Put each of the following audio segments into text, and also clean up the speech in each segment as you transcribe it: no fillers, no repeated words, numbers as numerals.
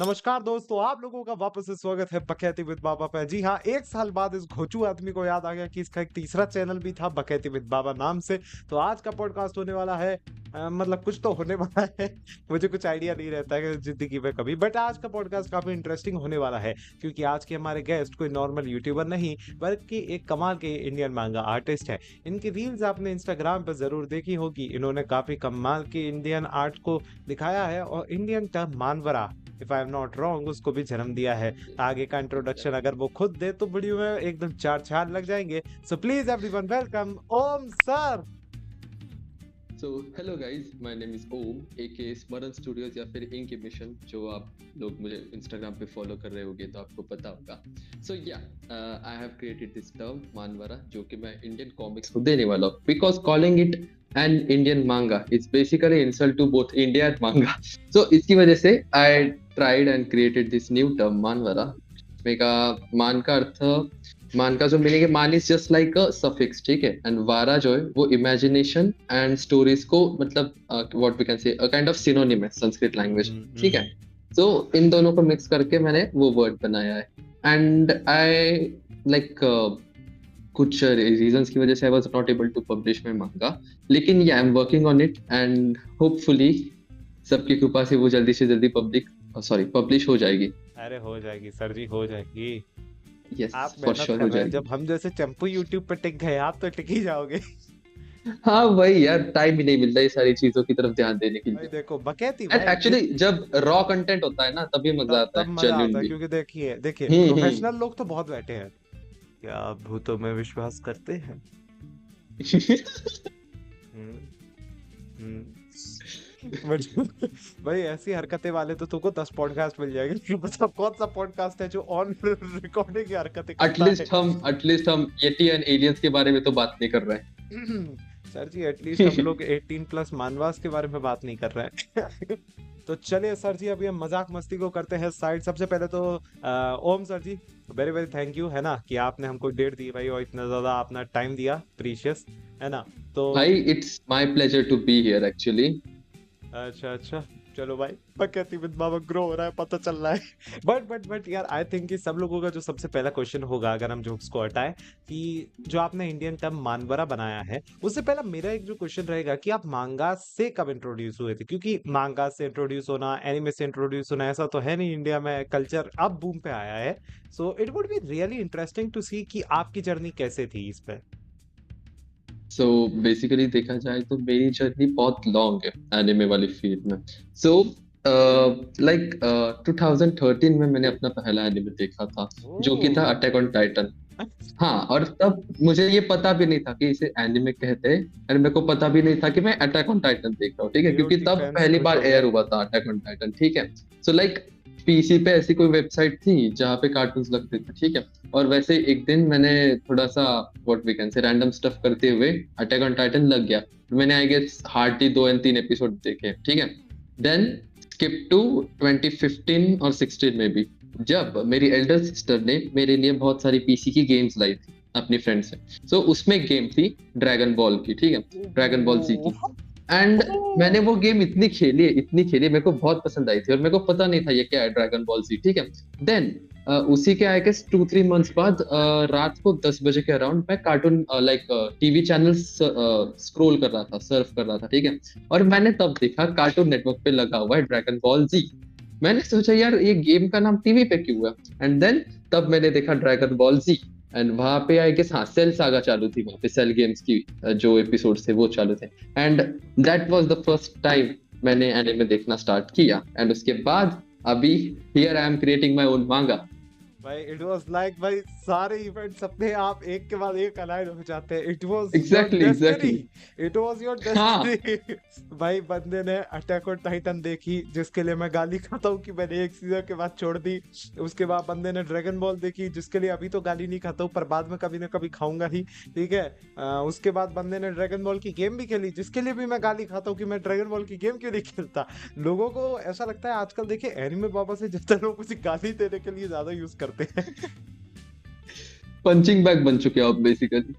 नमस्कार दोस्तों, आप लोगों का वापस से स्वागत है बकैती विद बाबा पे। जी हाँ, 1 साल बाद इस घोचू आदमी को याद आ गया कि इसका एक तीसरा चैनल भी था बकैती विद बाबा नाम से। तो आज का पॉडकास्ट होने वाला है मतलब कुछ तो होने वाला है। मुझे कुछ आइडिया नहीं रहता है ज़िंदगी में कभी, बट आज का पॉडकास्ट काफ़ी इंटरेस्टिंग होने वाला है क्योंकि आज के हमारे गेस्ट कोई नॉर्मल यूट्यूबर नहीं, बल्कि एक कमाल के इंडियन मांगा आर्टिस्ट हैं। इनकी रील्स आपने इंस्टाग्राम पे ज़रूर देखी होगी। इन्होंने काफ़ी कमाल के इंडियन आर्ट को दिखाया है और Indian term Manavara, if I am not wrong, उसको भी जन्म दिया है। आगे का इंट्रोडक्शन अगर वो खुद दे तो वीडियो में एकदम चार चांद लग जाएंगे। So please everyone welcome Om sir. So hello guys, my name is Om AK Smaran studios या फिर इंक मिशन, जो आप लोग मुझे इंस्टाग्राम पे फॉलो कर रहे होगे तो आपको पता होगा। So yeah I have created this term Manavara, जो कि मैं इंडियन कॉमिक्स को देने वाला हूँ, because calling it an Indian manga is basically insult to both India and manga. So इसकी वजह से I tried and created this new term Manavara. मेरा मान का अर्थ, मान का जो मीनिंग है, मान is just like a suffix, ठीक है, एंड वारा जो है वो इमेजिनेशन एंड स्टोरीज को मतलब व्हाट वी कैन से अ काइंड ऑफ सिनोनिम है संस्कृत लैंग्वेज, ठीक है। तो इन दोनों को मिक्स करके मैंने वो वर्ड बनाया है। एंड आई लाइक कुछ रीजंस की वजह से I was not able to publish my manga, लेकिन या I am working on it and hopefully सबकी कृपा से वो जल्दी से जल्दी पब्लिश हो जाएगी। अरे हो जाएगी सर जी, हो जाएगी। यस, आप फॉर मेहनत श्योर कर हो रहे हैं, जाएगी। जब हम जैसे चंपू यूट्यूब पे टिक गए आप तो टिक ही जाओगे। हाँ वही यार, टाइम ही नहीं मिलता ये सारी चीजों की तरफ ध्यान देने के भाई लिए। देखो बकेती एंड भाई एक्चुअली जब रॉ कंटेंट होता है ना तभी मजा तब आता तब है मजा आता है जेन्युइनली। क्योंकि देखिए देखिए हम्म। प्रोफेशनल लोग तो बहुत बैठे हैं। क्या आप भूतों में विश्वास करते हैं? हम्म, बट भाई ऐसी हरकतें वाले तो तुमको 10 पॉडकास्ट मिल जाएंगे। मतलब कौन सा पॉडकास्ट है जो ऑन रिकॉर्डिंग की हरकतें करता है? एटलीस्ट हम येटी एंड एलियंस के बारे में तो बात नहीं कर रहे सर जी एटलीस्ट हम लोग 18 प्लस मानवास के बारे में बात नहीं कर रहे हैं। तो चलिए सर जी, अभी हम मजाक मस्ती को करते हैं साइड। सबसे पहले तो Om sir ji, very very thank you, है ना, कि आपने हमको डेट दी भाई और इतना ज्यादा आपने टाइम दिया, प्रीशियस, है ना। तो भाई it's my pleasure to be here actually. अच्छा अच्छा, चलो भाई, बकैती विद बाबा ग्रो हो रहा है, पता चल रहा है। बट यार आई थिंक कि सब लोगों का जो सबसे पहला क्वेश्चन होगा, अगर हम जोक्स को हटाएं, कि जो आपने इंडियन टर्म मानवरा बनाया है, उससे पहला मेरा एक जो क्वेश्चन रहेगा कि आप मांगा से कब इंट्रोड्यूस हुए थे? क्योंकि मांगा से इंट्रोड्यूस होना, एनिमे से इंट्रोड्यूस होना, ऐसा तो है नहीं इंडिया में, कल्चर अब बूम पे आया है। So it would be really interesting to see कि आपकी जर्नी कैसे थी इस पे। सो बेसिकली देखा जाए तो मेरी जर्नी बहुत लॉन्ग है एनिमे वाली फील्ड में। सो लाइक 2013 में मैंने अपना पहला एनिमे देखा था, जो कि था ओह। Attack on Titan. हाँ, और तब मुझे ये पता भी नहीं था कि इसे एनिमे कहते हैं, और मेरे को पता भी नहीं था कि मैं अटैक ऑन टाइटन देख रहा हूँ, ठीक है, क्योंकि यूटी तब फैंस पहली खुश बार हो एयर गए। हुआ था अटैक ऑन टाइटन, ठीक है। सो लाइक पीसी पे ऐसी कोई वेबसाइट थी जहाँ पे कार्टून्स लगते थे, ठीक है। और वैसे एक दिन मैंने थोड़ा सा what we can say random stuff करते हुए अटैक ऑन टाइटन लग गया। मैंने आई गेस हार्डली 2 या 3 एपिसोड देखे, ठीक है। देन स्किप टू 2015 और 16 में भी, जब मेरी एल्डर सिस्टर ने मेरे लिए बहुत सारी पीसी की गेम्स लाई थी अपनी फ्रेंड से। सो उसमें गेम थी ड्रैगन बॉल की, ठीक है, ड्रैगन बॉल जी की। एंड मैंने वो गेम इतनी खेली, मेरे को बहुत पसंद आई थी, और मेरे को पता नहीं था ये क्या है ड्रैगन बॉल जी, ठीक है। देन उसी के आई गेस 2-3 मंथ्स बाद रात को 10 बजे के अराउंड मैं cartoon like TV channel scroll कर रहा था, सर्फ कर रहा था, ठीक है। और मैंने तब देखा कार्टून नेटवर्क पे लगा हुआ है ड्रैगन बॉल जी। मैंने सोचा यार ये गेम का नाम टीवी पे क्यों है। एंड देन तब मैंने देखा ड्रैगन बॉल जी। एंड वहां पे आई गेस हाँ सेल सागा चालू थी, वहां पे सेल गेम्स की जो एपिसोड थे वो चालू थे। And that was the first time मैंने एनिमे देखना स्टार्ट किया। एंड उसके बाद अभी here I am creating my own मांगा। भाई इट वाज लाइक भाई सारे इवेंट्स अपने आप एक के बाद एक अलाइन हो जाते हैं। It was your destiny. Exactly. It was your हाँ डेस्टिनी। भाई बंदे ने अटैक ऑन टाइटन देखी, जिसके लिए मैं गाली खाता हूँ कि मैंने एक सीजन के बाद छोड़ दी। उसके बाद बंदे ने ड्रैगन बॉल देखी, जिसके लिए अभी तो गाली नहीं खाता हूँ पर बाद में कभी ना कभी खाऊंगा ही, ठीक है। उसके बाद बंदे ने ड्रैगन बॉल की गेम भी खेली, जिसके लिए भी मैं गाली खाता हूँ कि मैं ड्रैगन बॉल की गेम क्यों नहीं खेलता। लोगों को ऐसा लगता है आजकल, देखिए एनिमे बाबा से ज्यादा लोग उसे गाली देने के लिए ज्यादा यूज करते हैं। पंचिंग बैग बन चुके हो आप बेसिकली।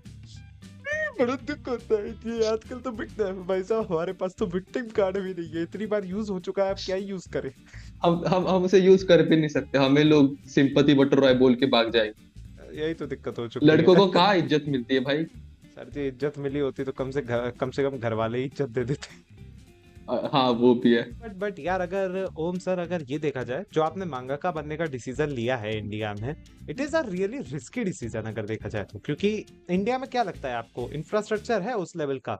बड़ा दुख होता है कि आजकल तो भाई साहब हमारे पास तो विक्टिम कार्ड भी नहीं है, इतनी बार यूज हो चुका है, अब क्या ही यूज करें। हम उसे यूज कर भी नहीं सकते, हमें लोग सिंपैथी बटोर रहा है बोल के भाग जाएंगे। यही तो दिक्कत हो चुकी लड़कों है। को कहाँ इज्जत मिलती है भाई। सर जी, इज्जत मिली होती तो कम से कम घर वाले ही इज्जत दे देते। हाँ वो भी है। बट यार, अगर ओम सर, अगर ये देखा जाए, जो आपने मांगाका बनने का डिसीजन लिया है इंडिया में, it is a really risky decision अगर देखा जाए तो, क्योंकि इंडिया में क्या लगता है आपको, इंफ्रास्ट्रक्चर है उस लेवल का?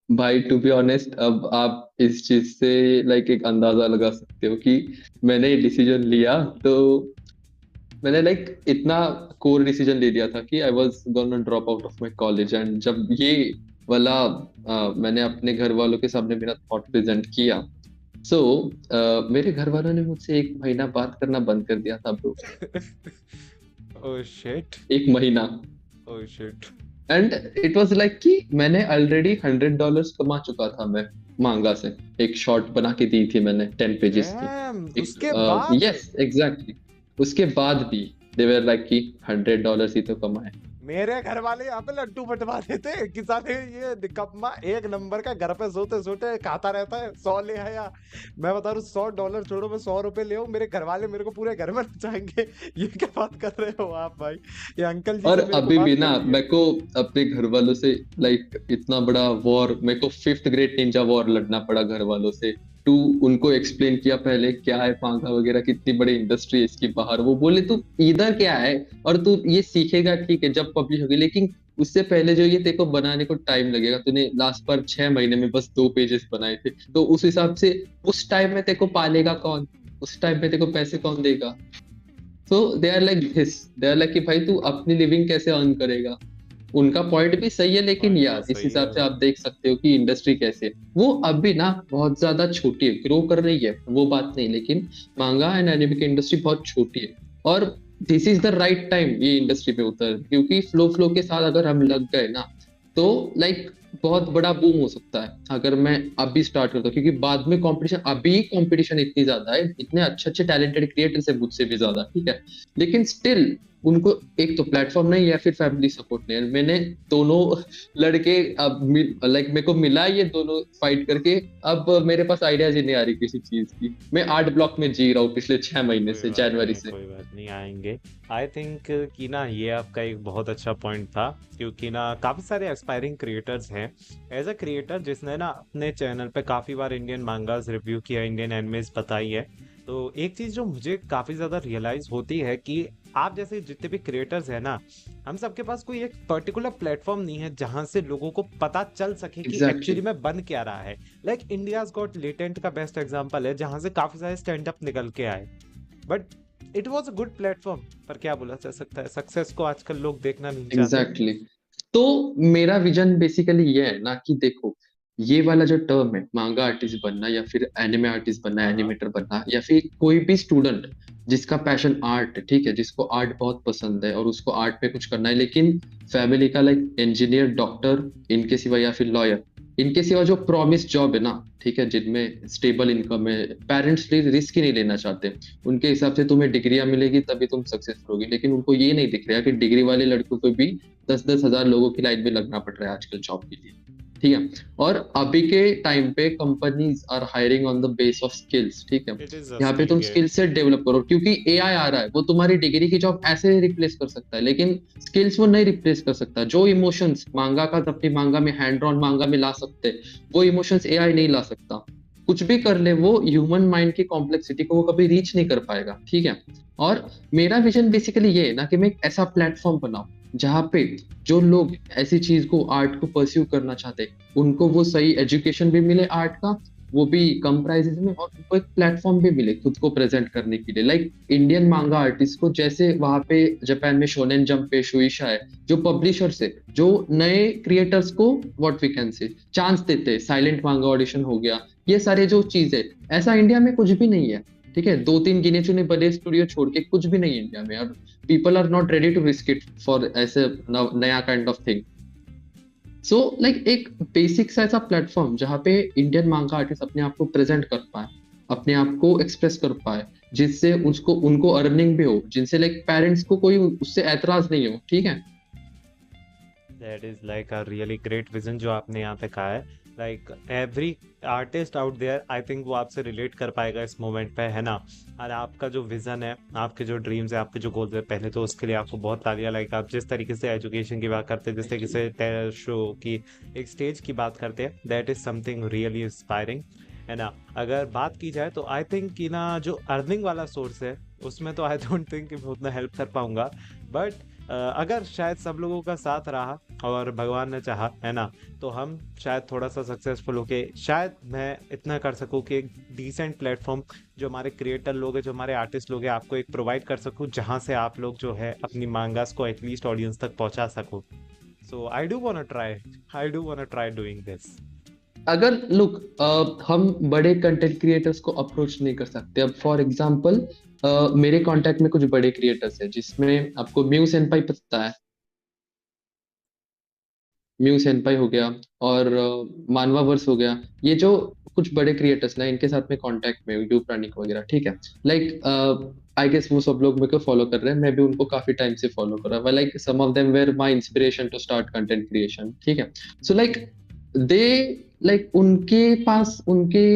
भाई टू बी ऑनेस्ट, अब आप इस चीज से लाइक एक अंदाजा लगा सकते हो कि मैंने ये डिसीजन लिया तो मैंने लाइक इतना कोर डिसीजन ले लिया था कि I was gonna drop out of my college. And जब ये वाला मैंने अपने घर वालों के सामने मेरा थॉट प्रेजेंट किया, सो मेरे घर वालों ने मुझसे 1 महीना बात करना बंद कर दिया था ब्रो। Oh shit. 1 महीना। Oh shit. And it was like कि मैंने ऑलरेडी $100 कमा चुका था मैं मांगा से। एक शॉर्ट बना के दी थी मैंने 10 पेजेस की। डैम, एक उसके बाद? Yes exactly. उसके बाद भी दे वर लाइक कि $100 ही तो कमाए। मेरे घर वाले यहाँ पे लड्डू बंटवा देते कि साले ये निकम्मा एक नंबर का घर पे सोते सोते खाता रहता है, 100 ले आया। मैं बता रहा हूँ, $100 छोड़ो, मैं 100 रुपए ले आऊं, मेरे घर वाले मेरे को पूरे घर में नचाएंगे। ये क्या बात कर रहे हो आप भाई? ये अंकल जी और से मेरे को अभी बात भी ना करनी है। मेरे को अपने घर वालों से लाइक इतना बड़ा वॉर, मेरे को 5th ग्रेड निंजा वॉर लड़ना पड़ा घर वालों से। टू उनको एक्सप्लेन किया पहले क्या है मांगा वगैरह, कितनी बड़ी इंडस्ट्री है इसकी बाहर। वो बोले तू इधर क्या है और तू ये सीखेगा ठीक है जब पब्लिश होगी, लेकिन उससे पहले जो ये तेरे को बनाने को टाइम लगेगा। तूने लास्ट बार 6 महीने में बस 2 पेजेस बनाए थे, तो उस हिसाब से उस टाइम में तेरे को पालेगा कौन, उस टाइम में तेरे को पैसे कौन देगा। So they are like this, they are like कि भाई तू अपनी लिविंग कैसे अर्न करेगा। उनका पॉइंट भी सही है, लेकिन पॉइंट तो यार इस सही हिसाब है। से आप देख सकते हो कि इंडस्ट्री कैसे है। वो अभी ना बहुत ज्यादा छोटी है, ग्रो कर रही है वो बात नहीं, लेकिन मांगा एंड एनिमे की इंडस्ट्री बहुत छोटी है। और this is the right time ये इंडस्ट्री पे उतर, क्योंकि फ्लो के साथ अगर हम लग गए ना तो लाइक बहुत बड़ा बूम हो सकता है अगर मैं अभी स्टार्ट करता हूँ। क्योंकि बाद में कंपटीशन, अभी कंपटीशन इतनी ज्यादा है, इतने अच्छे अच्छे टैलेंटेड क्रिएटर्स है मुझसे भी ज्यादा, ठीक है, लेकिन स्टिल उनको एक तो प्लेटफॉर्म नहीं है या फिर फैमिली सपोर्ट नहीं है। मैंने दोनों लड़के अब लाइक मेरे को मिला ये दोनों फाइट करके, अब मेरे पास आइडियाज ही नहीं आ रही किसी चीज की। मैं आर्ट ब्लॉक में जी रहा हूँ पिछले 6 महीने कोई से, बात जनवरी नहीं, से। कोई बात नहीं, आएंगे। आई थिंक कि ना ये आपका एक बहुत अच्छा पॉइंट था, क्योंकि ना काफी सारे एस्पायरिंग क्रिएटर्स हैं। एज अ क्रिएटर जिसने ना अपने चैनल पे काफी बार इंडियन मांगास रिव्यू किया, इंडियन एनिमेस बताई है, तो एक चीज जो मुझे काफी ज्यादा रियलाइज होती है कि आप जैसे जितने भी क्रिएटर्स हैं ना, हम सबके पास कोई एक पर्टिकुलर प्लेटफॉर्म नहीं है जहां से लोगों को पता चल सके कि एग्जैक्टली एक्चुअली में बन क्या रहा है। लाइक इंडियाज गॉट लेटेंट का बेस्ट एग्जांपल है, जहां से काफी सारे स्टैंड अप निकल के आए। But it was a good platform, पर क्या बोला जा सकता है, सक्सेस को आजकल लोग देखना नहीं चाहते। एग्जैक्टली तो मेरा विजन बेसिकली ये है ना कि देखो, ये वाला जो टर्म है मांगा आर्टिस्ट बनना या फिर एनिमे आर्टिस्ट बनना, हाँ हाँ। एनिमेटर बनना, या फिर कोई भी स्टूडेंट जिसका पैशन आर्ट, ठीक है, जिसको आर्ट बहुत पसंद है और उसको आर्ट पे कुछ करना है, लेकिन फैमिली का लाइक इंजीनियर, डॉक्टर, इनके सिवा या फिर लॉयर, इनके सिवा जो प्रॉमिस जॉब है ना, ठीक है, जिनमें स्टेबल इनकम है, पेरेंट्स रिस्क ही नहीं लेना चाहते। उनके हिसाब से तुम्हें डिग्रियां मिलेगी तभी तुम सक्सेसफुल होगी, लेकिन उनको ये नहीं दिख रहा कि डिग्री वाले लड़कों को भी 10-10 हजार लोगों की लाइन में लगना पड़ रहा है आजकल जॉब के लिए, ठीक है। और अभी के टाइम पे companies are hiring on the base of skills, ठीक है। इट इज अ यहाँ पे स्किल तुम गेम। स्किल सेट डेवलप करो, क्योंकि एआई आ रहा है, वो तुम्हारी डिग्री की जॉब ऐसे रिप्लेस कर सकता है, लेकिन स्किल्स वो नहीं रिप्लेस कर सकता। जो इमोशंस मांगा का अपनी मांगा में, हैंड ऑन मांगा में ला सकते हैं, वो इमोशंस एआई नहीं ला सकता। कुछ भी कर ले वो ह्यूमन माइंड की कॉम्प्लेक्सिटी को वो कभी रीच नहीं कर पाएगा, ठीक है। और मेरा विजन बेसिकली ये है ना कि मैं एक ऐसा प्लेटफॉर्म बनाऊं जहाँ पे जो लोग ऐसी चीज को, आर्ट को परस्यू करना चाहते हैं, उनको वो सही एजुकेशन भी मिले आर्ट का, वो भी कम प्राइसेस में, और उनको एक प्लेटफॉर्म भी मिले खुद को प्रेजेंट करने के लिए। लाइक इंडियन मांगा आर्टिस्ट को जैसे वहां पे जापान में शोनेन जंप पे शुईशा है, जो पब्लिशर्स है, जो नए क्रिएटर्स को what we can say chance देते हैं, साइलेंट मांगा ऑडिशन हो गया, ये सारे जो चीज है, ऐसा इंडिया में कुछ भी नहीं है, ठीक है। 2-3 गिने चुने बड़े स्टूडियो छोड़ के कुछ भी नहीं है इंडिया में, और people are not ready to risk it for ऐसे नया kind of thing. So like एक बेसिक सा ऐसा प्लेटफॉर्म जहाँ पे इंडियन मांगा आर्टिस्ट अपने आप को प्रेजेंट कर पाए, अपने आप को एक्सप्रेस कर पाए, जिससे उसको उनको अर्निंग भी हो, जिनसे लाइक पेरेंट्स को कोई उससे ऐतराज नहीं हो, ठीक है। That is like a really great vision जो आपने यहाँ पे कहा है। Like every artist out there, I think वो आपसे रिलेट कर पाएगा इस मोमेंट पे, है ना। और आपका जो विजन है, आपके जो ड्रीम्स है, आपके जो गोल्स है, पहले तो उसके लिए आपको बहुत तालियां। लाइक आप जिस तरीके से एजुकेशन की बात करते हैं, जिस थैंक तरीके यू। से शो की एक स्टेज की बात करते हैं, that is something really inspiring, है ना। अगर बात की जाए तो आई थिंक कि ना जो अर्निंग वाला सोर्स है, उसमें तो आई डोंट थिंक कि मैं उतना हेल्प कर पाऊंगा। बट अगर शायद सब लोगों का साथ रहा और भगवान ने चाहा, है ना, तो हम शायद थोड़ा सा सक्सेसफुल होके शायद मैं इतना कर सकूं कि एक डिसेंट प्लेटफॉर्म जो हमारे क्रिएटर लोग हैं, जो हमारे आर्टिस्ट लोग हैं, आपको एक प्रोवाइड कर सकूं, जहां से आप लोग जो है अपनी मांगास को एटलीस्ट ऑडियंस तक पहुंचा सको। So I do want try, I do want try doing this. अगर लुक, हम बड़े कंटेंट क्रिएटर्स को अप्रोच नहीं कर सकते। अब फॉर एग्जांपल, मेरे कांटेक्ट में कुछ बड़े क्रिएटर्स हैं, जिसमें आपको म्यू सेनपाई पता है। म्यू सेनपाई हो गया, और मानवावर्स हो गया। ये जो कुछ बड़े क्रिएटर्स ना, इनके साथ में कांटेक्ट में यू प्राणिक वगैरह, ठीक है। लाइक आई गेस वो सब लोग मेरे को फॉलो कर रहे हैं, मैं भी उनको काफी टाइम से फॉलो कर रहा हूँ। Like some of them were my inspiration to start content creation, ठीक है। सो लाइक दे, लाइक उनके पास उनके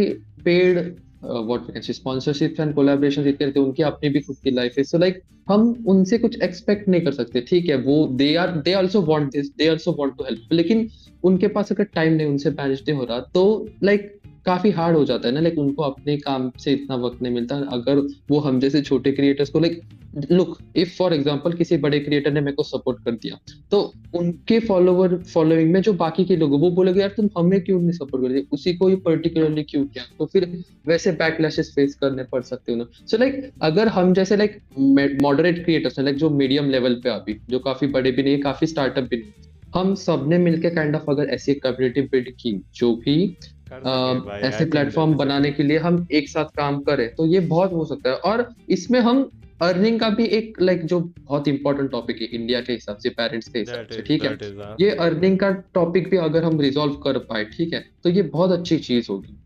paid what we can say sponsorship and collaboration इतने रहते हैं, उनकी अपनी भी खुद की लाइफ है। सो लाइक हम उनसे कुछ एक्सपेक्ट नहीं कर सकते, ठीक है। वो they also want this, they also want to help, लेकिन उनके पास अगर टाइम नहीं, उनसे मैनेज नहीं हो रहा, तो लाइक काफी हार्ड हो जाता है ना। लाइक उनको अपने काम से इतना वक्त नहीं मिलता। अगर वो हम जैसे छोटे क्रिएटर्स को, like look, if for example किसी बड़े क्रिएटर ने मेरे को सपोर्ट कर दिया, तो उनके फॉलोइंग में जो बाकी के लोग हैं, वो बोलेंगे यार तुम हमें क्यों नहीं सपोर्ट कर दिया, उसी को ही पर्टिकुलरली क्यों किया, तो फिर वैसे बैकलैशेस फेस करने पड़ सकते हो ना। सो लाइक अगर हम जैसे लाइक मॉडरेट क्रिएटर्स हैं, लाइक जो मीडियम लेवल पे, अभी जो काफी बड़े भी नहीं है, काफी स्टार्टअप भी नहीं, हम सबने मिलके काइंड ऑफ अगर ऐसी कम्युनिटी बिल्ड की, जो भी कर सके भाई, ऐसे I think that platform is बनाने के लिए हम एक साथ काम करें, तो ये बहुत हो सकता है। और इसमें हम अर्निंग का भी एक, लाइक जो बहुत इंपॉर्टेंट टॉपिक है इंडिया के हिसाब से, पेरेंट्स के हिसाब दैट से, इज ठीक है। दैट इज ये अर्निंग का टॉपिक भी अगर हम रिजॉल्व कर पाए, ठीक है, तो ये बहुत अच्छी चीज होगी।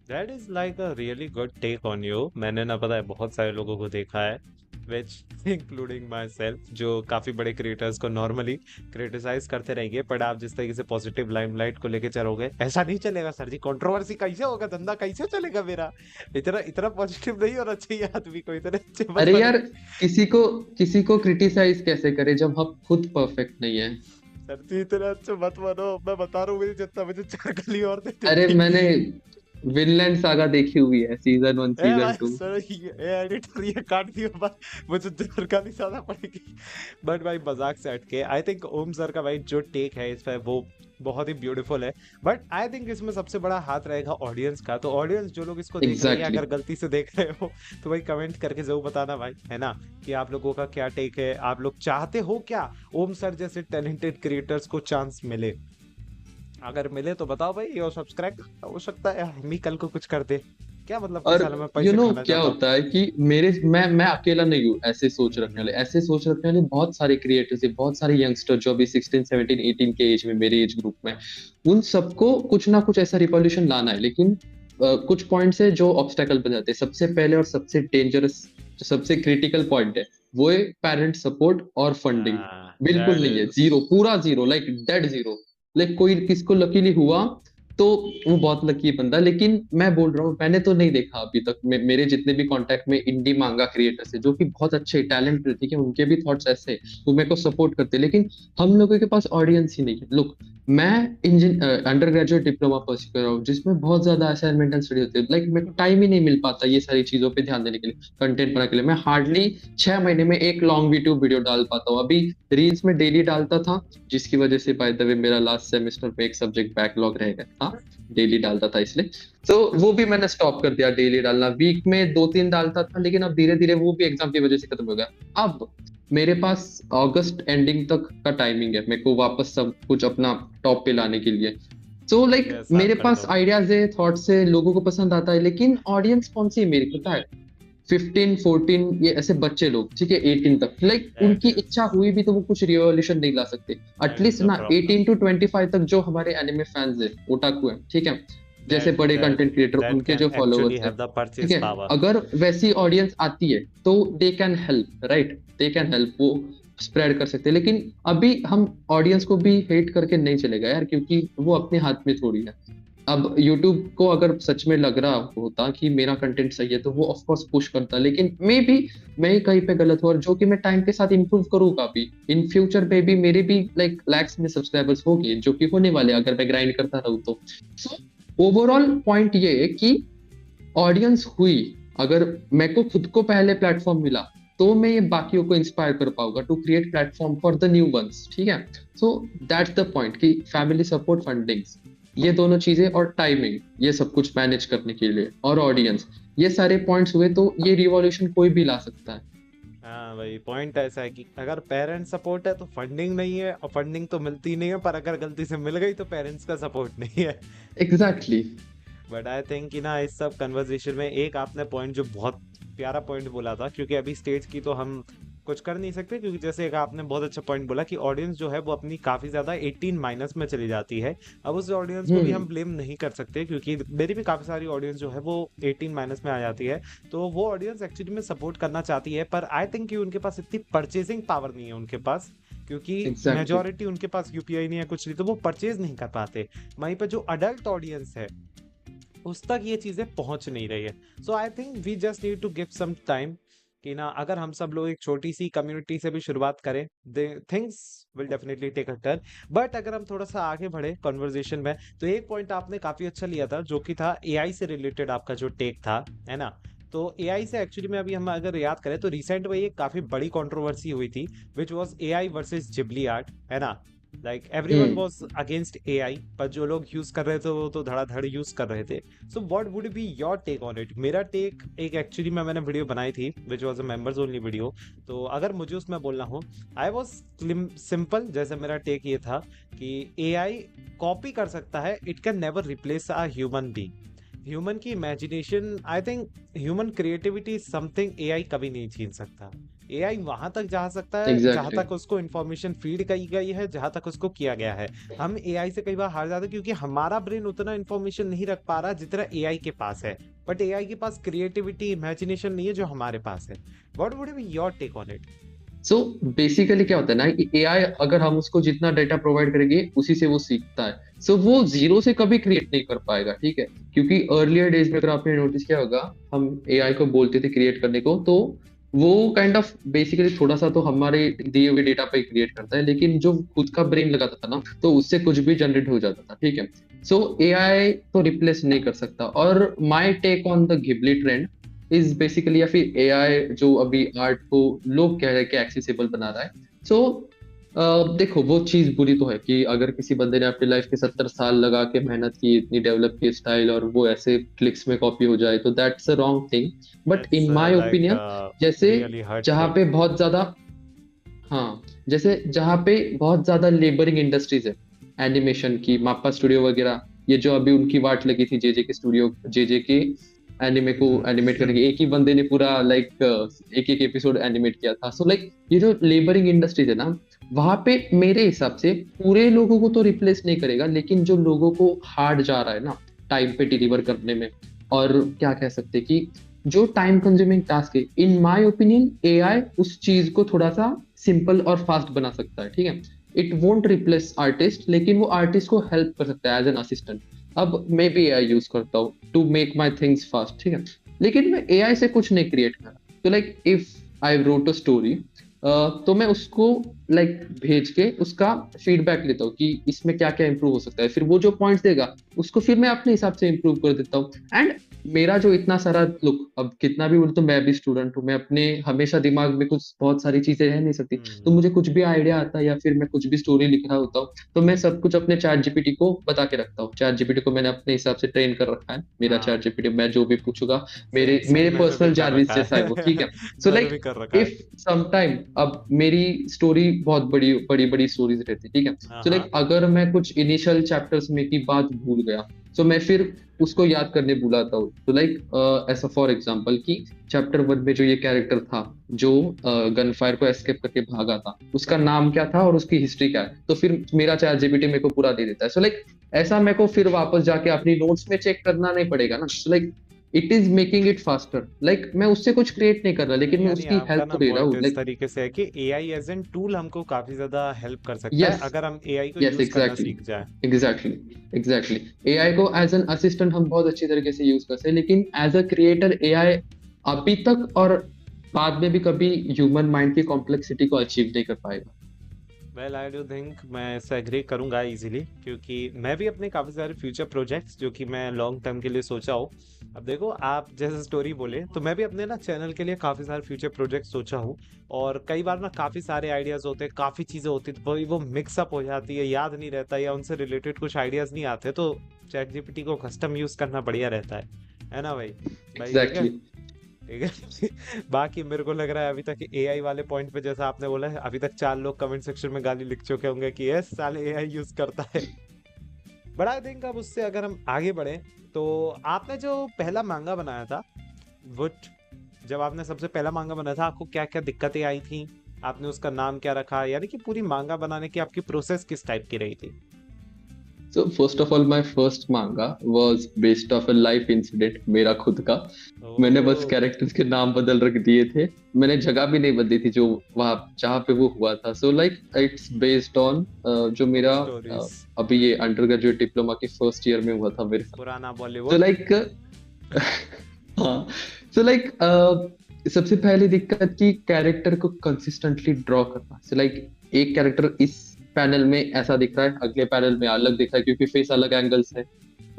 That is like a really good take on you. मैंने ना पता है बहुत सारे लोगों को देखा है, विच इंक्लूडिंग माई सेल्फ, जो काफी बड़े क्रिएटर्स को नॉर्मली क्रिटिसाइज करते रहेंगे, बट आप जिस तरीके से पॉजिटिव लाइमलाइट को लेके चलोगे, ऐसा नहीं चलेगा सर जी। कंट्रोवर्सी कैसे होगा, धंधा कैसे चलेगा मेरा। इतना इतना पॉजिटिव नहीं होना चाहिए आदमी को, इतने अच्छे मत अरे बनो। यार, किसी को किसी को क्रिटिसाइज कैसे करे जब हम खुद परफेक्ट नहीं है। सर जी इतने अच्छे मत बनो, मैं बता रहा हूँ, मुझे जितना मुझे चार गली और दे अरे देती। मैंने विनलैंड सागा देखी हुई है, सीजन 1 ए भाई सीजन 2। सर, ये एडिटर ये काट दियो भाई, मुझे जोर का नहीं ज्यादा पड़ेगी। बट भाई मजाक से हटके, आई थिंक ओम सर का भाई जो टेक है इस पे, वो बहुत ही ब्यूटीफुल है। बट आई थिंक इसमें सबसे बड़ा हाथ रहेगा ऑडियंस का। तो ऑडियंस जो लोग इसको देख रहे हैं, एग्जैक्टली। अगर गलती से देख रहे हो, तो भाई कमेंट करके जरूर बताना भाई, है ना, कि आप लोगों का क्या टेक है। आप लोग चाहते हो क्या ओम सर जैसे टैलेंटेड क्रिएटर्स को चांस मिले? अगर मिले तो बताओ भाई, और सब्सक्राइब हो सकता है हम ही कल को कुछ कर दे। क्या मतलब कि और साला मैं यू पैसे नो खाना क्या चाहता हूँ। होता है कि मैं अकेला नहीं हूँ ऐसे सोच रखने वाले। ऐसे सोच रखने वाले बहुत सारे क्रिएटर्स है, बहुत सारे यंगस्टर जो अभी 16 17 18 के एज में, मेरे एज ग्रुप में, उन सबको कुछ ना कुछ ऐसा रिवॉल्यूशन लाना है। लेकिन कुछ पॉइंट्स है जो ऑब्स्टेकल बन जाते हैं। सबसे पहले और सबसे डेंजरस, जो सबसे क्रिटिकल पॉइंट है, वो है पेरेंट सपोर्ट और फंडिंग। बिल्कुल दैट नहीं है, इज जीरो, पूरा zero, like dead zero. Like कोई किसको लकीली हुआ तो वो बहुत लकी बंदा। लेकिन मैं बोल रहा हूँ, मैंने तो नहीं देखा अभी तक। मेरे जितने भी कांटेक्ट में इंडी मांगा क्रिएटर्स है, जो कि बहुत अच्छे टैलेंट, ठीक है, उनके भी थॉट्स ऐसे हैं, वो मेरे को सपोर्ट करते हैं, लेकिन हम लोगों के पास ऑडियंस ही नहीं है। लुक, मैं अंडर ग्रेजुएट डिप्लोमा परस्यू कर रहा हूँ, जिसमें बहुत ज्यादा असाइनमेंट एंड स्टडी होती है। लाइक मेरे को टाइम ही नहीं मिल पाता ये सारी चीजों पे ध्यान देने के लिए, कंटेंट बनाने के लिए। मैं हार्डली 6 महीने में एक लॉन्ग यूट्यूब वीडियो डाल पाता हूँ। अभी रील्स में डेली डालता था, जिसकी वजह से बाय द वे मेरा लास्ट सेमेस्टर में एक सब्जेक्ट बैकलॉग रह गया था। डेली डालता था इसलिए, तो वो भी मैंने स्टॉप कर दिया डेली डालना। वीक में 2 3 डालता था, लेकिन अब धीरे धीरे वो भी एग्जाम की वजह से खत्म हो गया। अब मेरे पास अगस्त एंडिंग तक का टाइमिंग है मेरे को वापस सब कुछ अपना टॉप पे लाने के लिए। सो लाइक यस आप मेरे कर पास दो। आइडियाज है, थॉट्स है, लोगों को पसंद आता है, लेकिन ऑडियंस कौन सी है मेरी, पता है? 15 14, ये ऐसे बच्चे लोग, ठीक है, 18 तक। लाइक दैट उनकी इज इच्छा हुई भी तो वो कुछ रिवॉल्यूशन नहीं ला सकते। दैट इज एटलीस्ट द ना प्रॉब्लम। 18 to 25 तक जो हमारे एनिमे फैंस है, ओटाकू है, ठीक है, जैसे दैट बड़े दैट कंटेंट क्रिएटर, दैट उनके कैन जो एक्चुअली फॉलोअर्स है, हैव द ठीक परचेस है, पावर। अगर वैसी ऑडियंस आती है तो they can help, right, they can help. वो स्प्रेड कर सकते हैं। लेकिन अभी हम ऑडियंस को भी हेट करके नहीं चलेगा यार, क्योंकि वो अपने हाथ में थोड़ी है। अब यूट्यूब को अगर सच में लग रहा होता कि मेरा कंटेंट सही है तो वो ऑफ कोर्स पुश करता, लेकिन मे बी मैं ही कहीं पे गलत हूँ, और जो कि मैं टाइम के साथ इंप्रूव करूंगा भी इन फ्यूचर में भी, मेरे भी लाइक लैक्स में सब्सक्राइबर्स होंगे जो कि होने वाले अगर मैं ग्राइंड करता रहूँ तो। सो ओवरऑल पॉइंट ये है कि ऑडियंस हुई, अगर मेरे को खुद को पहले प्लेटफॉर्म मिला तो मैं ये बाकियों को इंस्पायर कर पाऊंगा to create platform for the new ones, ठीक है। सो दैट्स द पॉइंट कि फैमिली सपोर्ट, फंडिंग्स, ये दोनों चीजें और टाइमिंग, ये सब कुछ मैनेज करने के लिए, और ऑडियंस, ये सारे पॉइंट्स हुए तो ये रिवॉल्यूशन कोई भी ला सकता है। हाँ भाई, पॉइंट ऐसा है कि अगर पेरेंट्स सपोर्ट है तो फंडिंग नहीं है, और फंडिंग तो मिलती नहीं है, पर अगर गलती से मिल गई तो पेरेंट्स का सपोर्ट नहीं है। एग्जैक्टली। बट आई थिंक कि ना इस सब कन्वर्सेशन में एक आपने पॉइंट जो बहुत प्यारा पॉइंट बोला था, क्योंकि अभी स्टेज की तो हम कुछ कर नहीं सकते, क्योंकि जैसे एक आपने बहुत अच्छा पॉइंट बोला कि ऑडियंस जो है वो अपनी काफी ज्यादा 18 माइनस में चली जाती है। अब उस ऑडियंस को भी हम ब्लेम नहीं कर सकते, क्योंकि मेरी भी काफी सारी ऑडियंस जो है वो 18 माइनस में आ जाती है। तो वो ऑडियंस एक्चुअली में सपोर्ट करना चाहती है, पर आई थिंक कि उनके पास इतनी परचेजिंग पावर नहीं है उनके पास, क्योंकि एग्जैक्टली। मेजोरिटी उनके पास यूपीआई नहीं है, कुछ नहीं, तो वो परचेज नहीं कर पाते। वहीं पर जो अडल्ट ऑडियंस है उस तक ये चीजें पहुंच नहीं रही है। So I think we just need to give some time, कि ना अगर हम सब लोग एक छोटी सी कम्युनिटी से भी शुरुआत करें, the things will definitely take a turn. But अगर हम थोड़ा सा आगे बढ़े कन्वर्सेशन में, तो एक पॉइंट आपने काफी अच्छा लिया था, जो कि था एआई से रिलेटेड आपका जो टेक था, है ना। तो एआई से एक्चुअली में अभी हम अगर याद करें तो रिसेंट में एक काफी बड़ी कंट्रोवर्सी हुई थी, which was AI versus Ghibli art, है ना। Like everyone was against AI, पर जो लोग यूज कर रहे थे वो तो धड़ाधड़ यूज कर रहे थे। So what would be your take on it? मेरा टेक एक एक्चुअली में मैंने वीडियो बनाई थी which was a members only video. तो अगर मुझे उसमें बोलना हो, आई वाज सिंपल, जैसे मेरा टेक ये था कि एआई कॉपी कर सकता है, it can never replace a human being. Human की imagination, I think human creativity is something AI कभी नहीं छीन सकता। एआई वहां तक जा सकता है जहां एग्जैक्टली। तक उसको इन्फॉर्मेशन फीड की गई है, जहां तक उसको किया गया है। हम एआई से कई बार हार जाते हैं, क्योंकि हमारा ब्रेन उतना इन्फॉर्मेशन नहीं रख पा रहा जितना एआई के पास है। बट एआई के पास क्रिएटिविटी, इमेजिनेशन नहीं है जो हमारे पास है। What would be your take on it? So basically क्या होता है ना कि एआई अगर हम उसको जितना डेटा प्रोवाइड करेंगे उसी से वो सीखता है। सो वो जीरो से कभी क्रिएट नहीं कर पाएगा, ठीक है। क्योंकि अर्लियर डेज में अगर आपने नोटिस किया होगा, हम एआई को बोलते थे क्रिएट करने को, तो वो काइंड ऑफ बेसिकली थोड़ा सा तो हमारे दिए हुए डेटा पे क्रिएट करता है, लेकिन जो खुद का ब्रेन लगाता था ना तो उससे कुछ भी जनरेट हो जाता था, ठीक है। सो एआई तो रिप्लेस नहीं कर सकता। और my take on the Ghibli trend is basically, या फिर एआई जो अभी आर्ट को लोग कह रहे हैं कि एक्सेसिबल बना रहा है। सो देखो, वो चीज बुरी तो है कि अगर किसी बंदे ने अपनी लाइफ के 70 साल लगा के मेहनत की, इतनी डेवलप की स्टाइल, और वो ऐसे क्लिक्स में कॉपी हो जाए तो that's a wrong thing. But it's in my like opinion, जैसे रियली जहाँ हर्टफुल। पे बहुत ज्यादा, हाँ, जैसे जहाँ पे बहुत ज्यादा लेबरिंग इंडस्ट्रीज है, एनिमेशन की, माप्पा स्टूडियो वगैरह, ये जो अभी उनकी वाट लगी थी जेजे के स्टूडियो, जेजे के एनिमे को एनिमेट करके एक ही बंदे ने पूरा लाइक एक एक एपिसोड एनिमेट किया था। सो लाइक ये जो लेबरिंग इंडस्ट्रीज है ना, वहां पे मेरे हिसाब से पूरे लोगों को तो रिप्लेस नहीं करेगा, लेकिन जो लोगों को हार्ड जा रहा है ना टाइम पे डिलीवर करने में, और क्या कह सकते हैं कि जो टाइम कंज्यूमिंग टास्क है, इन माय ओपिनियन एआई उस चीज को थोड़ा सा सिंपल और फास्ट बना सकता है, ठीक है। इट वोंट रिप्लेस आर्टिस्ट, लेकिन वो आर्टिस्ट को हेल्प कर सकता है एज एन असिस्टेंट। अब मैं भी एआई यूज करता हूँ to make my things fast, ठीक है, लेकिन मैं एआई से कुछ नहीं क्रिएट कर रहा। तो like if I wrote a story, तो मैं उसको लाइक भेज के उसका फीडबैक लेता हूँ कि इसमें क्या क्या इंप्रूव हो सकता है, फिर वो जो पॉइंट्स देगा उसको फिर मैं अपने हिसाब से इंप्रूव कर देता हूँ। एंड मेरा जो इतना सारा लुक, अब कितना भी बोलूं तो मैं भी स्टूडेंट हूँ, मैं अपने हमेशा दिमाग में कुछ बहुत सारी चीजें रह नहीं सकती, तो मुझे कुछ भी आइडिया आता है या फिर मैं कुछ भी स्टोरी लिख रहा होता हूँ, तो मैं सब कुछ अपने चैट जीपीटी को बता के रखता हूँ। चैट जीपीटी को मैंने अपने हिसाब से ट्रेन कर रखा है, मेरा चैट हाँ, जीपीटी, मैं जो भी पूछूंगा सेम मेरे मेरे सेम मैंने भी पर्सनल कर जार्विस रखा जैसा है वो, है। ठीक है। सो मैंने लाइक भी कर रखा है। इफ समटाइम, अब मेरी स्टोरी बहुत बड़ी बड़ी बड़ी स्टोरीज रहती है, ठीक है। हाँ तो हाँ। लाइक अगर मैं कुछ इनिशियल चैप्टर्स में की बात भूल गया, तो मैं फिर उसको याद करने बुलाता हूँ। तो लाइक ऐसा फॉर एग्जांपल कि चैप्टर 1 में जो ये कैरेक्टर था जो गन फायर को एस्केप करके भागा था, उसका नाम क्या था और उसकी हिस्ट्री क्या है, तो फिर मेरा चैट जीपीटी मेरे को पूरा दे देता है। सो लाइक ऐसा मेरे को फिर वापस जाके अपनी नोट्स में चेक करना नहीं पड़ेगा ना। So like it is making it faster. Like मैं उससे कुछ क्रिएट नहीं कर रहा, लेकिन नहीं मैं यानी उसकी आपका हेल्प ना ले रहा पॉइंट हूँ। इस लाइक तरीके से है कि एआई एज एन टूल हमको काफी ज्यादा हेल्प कर सकता है यस, अगर हम एआई को यस, यूज करना एग्जैक्टली, सीख जाए। Exactly, exactly. एआई को एज एन असिस्टेंट हम बहुत अच्छी तरीके से यूज कर सकते हैं, लेकिन एज अ क्रिएटर एआई अभी तक और बाद में भी कभी ह्यूमन माइंड की कॉम्प्लेक्सिटी को अचीव नहीं कर पाएगा। वेल आई डू थिंक मैं इससे एग्री करूंगा इजीली, क्योंकि मैं भी अपने काफी सारे फ्यूचर प्रोजेक्ट्स जो कि मैं लॉन्ग टर्म के लिए सोचा हूँ। अब देखो आप जैसे स्टोरी बोले तो मैं भी अपने ना चैनल के लिए काफी सारे फ्यूचर प्रोजेक्ट सोचा हूँ। और कई बार ना काफी सारे आइडियाज होते हैं, काफी चीजें होती है, तो वो मिक्सअप हो जाती है, याद नहीं रहता या उनसे रिलेटेड कुछ आइडियाज नहीं आते, तो चैट जीपीटी को कस्टम यूज करना बढ़िया रहता है ना भाई? भाई ठीक है। एग्जैक्टली। ठीक है। बाकी मेरे को लग रहा है अभी तक एआई वाले पॉइंट पे जैसा आपने बोला है, अभी तक 4 लोग कमेंट सेक्शन में गाली लिख चुके होंगे कि यस साले एआई यूज करता है। बट आई थिंक अब उससे अगर हम आगे बढ़े, तो आपने जो पहला मांगा बनाया था वो, जब आपने सबसे पहला मांगा बनाया था आपको क्या क्या दिक्कतें आई थी? आपने उसका नाम क्या रखा, यानी कि पूरी मांगा बनाने की आपकी प्रोसेस किस टाइप की रही थी? So first of all, my first manga was based off a life incident, मेरा खुद का। मैंने बस ओह। कैरेक्टर्स के नाम बदल रख दिए थे। मैंने जगह भी नहीं बदली थी जो वहाँ जहाँ पे वो हुआ था। So like it's based on जो ट्रू मेरा स्टोरीज। अभी ये अंडर ग्रेजुएट डिप्लोमा के फर्स्ट ईयर में हुआ था मेरे साथ। पुराना सो बॉलीवुड। लाइक हाँ, सो लाइक सबसे पहली दिक्कत कि कैरेक्टर को कंसिस्टेंटली ड्रॉ करना। सो लाइक एक कैरेक्टर इस पैनल में ऐसा दिख रहा है, अगले पैनल में अलग दिख रहा है क्योंकि फेस अलग एंगल्स है।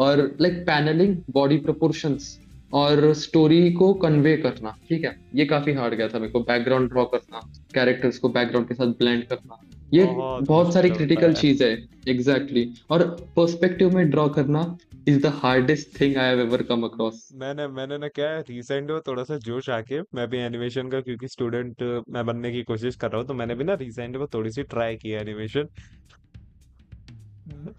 और लाइक पैनलिंग, बॉडी प्रोपोर्शंस और स्टोरी को कन्वे करना, ठीक है, ये काफी हार्ड गया था मेरे को। बैकग्राउंड ड्रॉ करना, कैरेक्टर्स को बैकग्राउंड के साथ ब्लेंड करना, ये बहुत बहुत सारी मुश्किल होता क्रिटिकल है। चीज है। एग्जैक्टली और पर्सपेक्टिव में ड्रॉ करना is the hardest thing I have ever come across. मैंने ना क्या है, रिसेंट में थोड़ा सा जोश आके मैं भी एनिमेशन का, क्योंकि स्टूडेंट मैं बनने की कोशिश कर रहा हूँ, तो मैंने भी ना रिसेंट में थोड़ी सी ट्राई की एनिमेशन।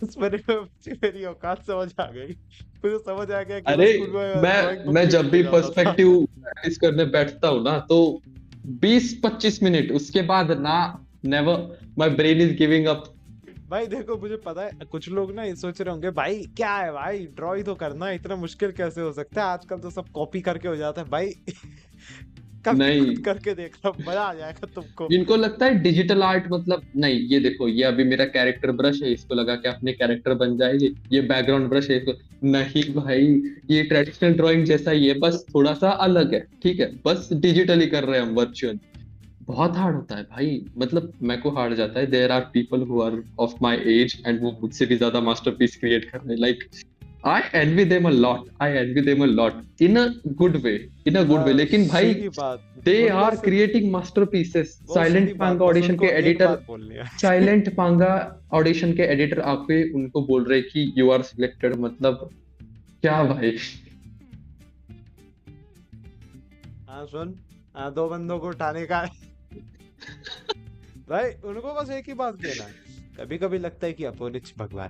उस मेरे को मेरी औकात समझ आ गई। मुझे समझ आ गया कि मैं अरे स्कूल में ड्राइंग बुक मैं जब लेके भी जाता था। पर्सपेक्टिव प्रैक्टिस करने बैठता हूँ ना, तो 20-25 मिनट उसके बाद ना, never, my brain is giving up. भाई देखो मुझे पता है कुछ लोग ना ये सोच रहे होंगे भाई क्या है भाई, ड्रॉ ही तो करना है, इतना मुश्किल कैसे हो सकता है, आजकल तो सब कॉपी करके हो जाता है भाई। कभी खुद नहीं, करके देखना, मजा आ जाएगा तुमको। इनको लगता है डिजिटल आर्ट मतलब नहीं, ये देखो, ये अभी मेरा कैरेक्टर ब्रश है, इसको लगा के अपने कैरेक्टर बन जाएगी। ये बैकग्राउंड ब्रश है, इसको नहीं भाई, ये ट्रेडिशनल ड्राइंग जैसा ही है, बस थोड़ा सा अलग है, ठीक है, बस डिजिटली कर रहे हैं हम, वर्चुअल। बहुत हार्ड होता है भाई, मतलब मेरे को हार्ड जाता है। There are people who are of my age and वो मुझसे भी ज्यादा मास्टरपीस क्रिएट कर रहे हैं। Like I envy them a lot, I envy them a lot in a good way, in a good way. लेकिन भाई सीधी बात। दे उनको आर सिर्फ क्रिएटिंग मास्टरपीसेस। बहुत सीधी साइलेंट बात, पांगा बस ऑडिशन के उनको एक एडिटर, बात बोलनी है। साइलेंट पांगा ऑडिशन के एडिटर आके उनको बोल रहे कि यू आर सिलेक्टेड, मतलब क्या भाई। हाँ सुन, हाँ 2 बंदों को उठाने का है। भाई उनको बस एक ही बात कहना है, कभी कभी लगता है कि अपोनिच भगवान।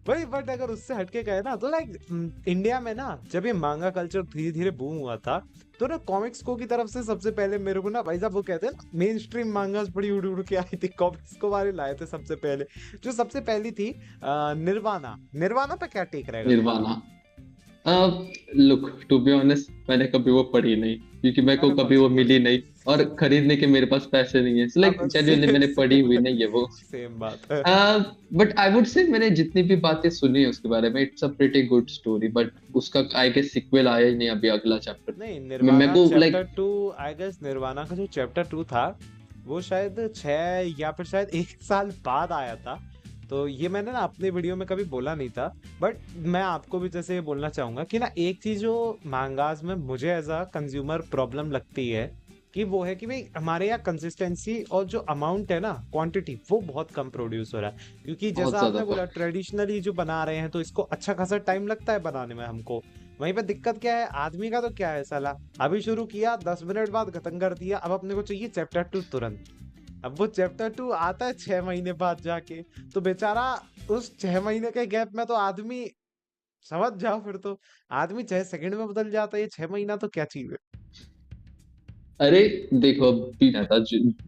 भाई बट अगर उससे हटके कहे ना, तो लाइक इंडिया में ना जब ये मांगा कल्चर धीरे धीरे बूम हुआ था, तो ना कॉमिक्स को की तरफ से सबसे पहले मेरे को ना भाई साहब वो कहते हैं ना, मेन स्ट्रीम मांगास बड़ी उड़ उड़ के आई थी, कॉमिक्स को वाले लाए थे सबसे पहले। जो सबसे पहली थी निर्वाणा। निर्वाणा पे क्या टेक रहेगा तुम्हारा? Nirvana, look, to be honest, मैंने कभी वो पढ़ी नहीं क्योंकि मेरे को मैंने कभी पढ़ी वो है। मिली नहीं, और खरीदने के मेरे पास पैसे नहीं है। लाइक अब जेन्युइनली मैंने पढ़ी हुई सेम नहीं है वो। सेम बात है। बट आई वुड से मैंने जितनी भी बातें सुनी है उसके बारे में, it's a pretty good story, but उसका आई गेस सीक्वल आया ही नहीं अभी, अगला चैप्टर। नहीं मेरे निर्वाणा को chapter like, 2, I guess nirvana का जो चैप्टर 2 था वो शायद 6 या फिर शायद 1 साल बाद आया था। तो ये मैंने ना अपने वीडियो में कभी बोला नहीं था, बट मैं आपको भी जैसे ये बोलना चाहूंगा कि ना एक चीज जो मांगास में मुझे एज अ कंज्यूमर प्रॉब्लम लगती है, कि वो है कि भाई हमारे यहाँ कंसिस्टेंसी और जो अमाउंट है ना, क्वांटिटी, वो बहुत कम प्रोड्यूस हो रहा है। क्योंकि बहुत जैसा ज्यादा आपने बोला ट्रेडिशनली जो बना रहे हैं तो इसको अच्छा खासा टाइम लगता है बनाने में हमको। वहीं पे दिक्कत क्या है आदमी का, तो क्या है साला, अभी शुरू किया 10 मिनट बाद खत्म कर दिया, अब अपने को चाहिए चैप्टर 2 तुरंत। अब वो चैप्टर 2 आता है 6 महीने बाद जाके, तो बेचारा उस 6 महीने के गैप में तो आदमी, समझ जाओ फिर तो, आदमी 6 सेकंड में बदल जाता है, ये 6 महीना तो क्या चीज है। अरे देखो, अभी रहता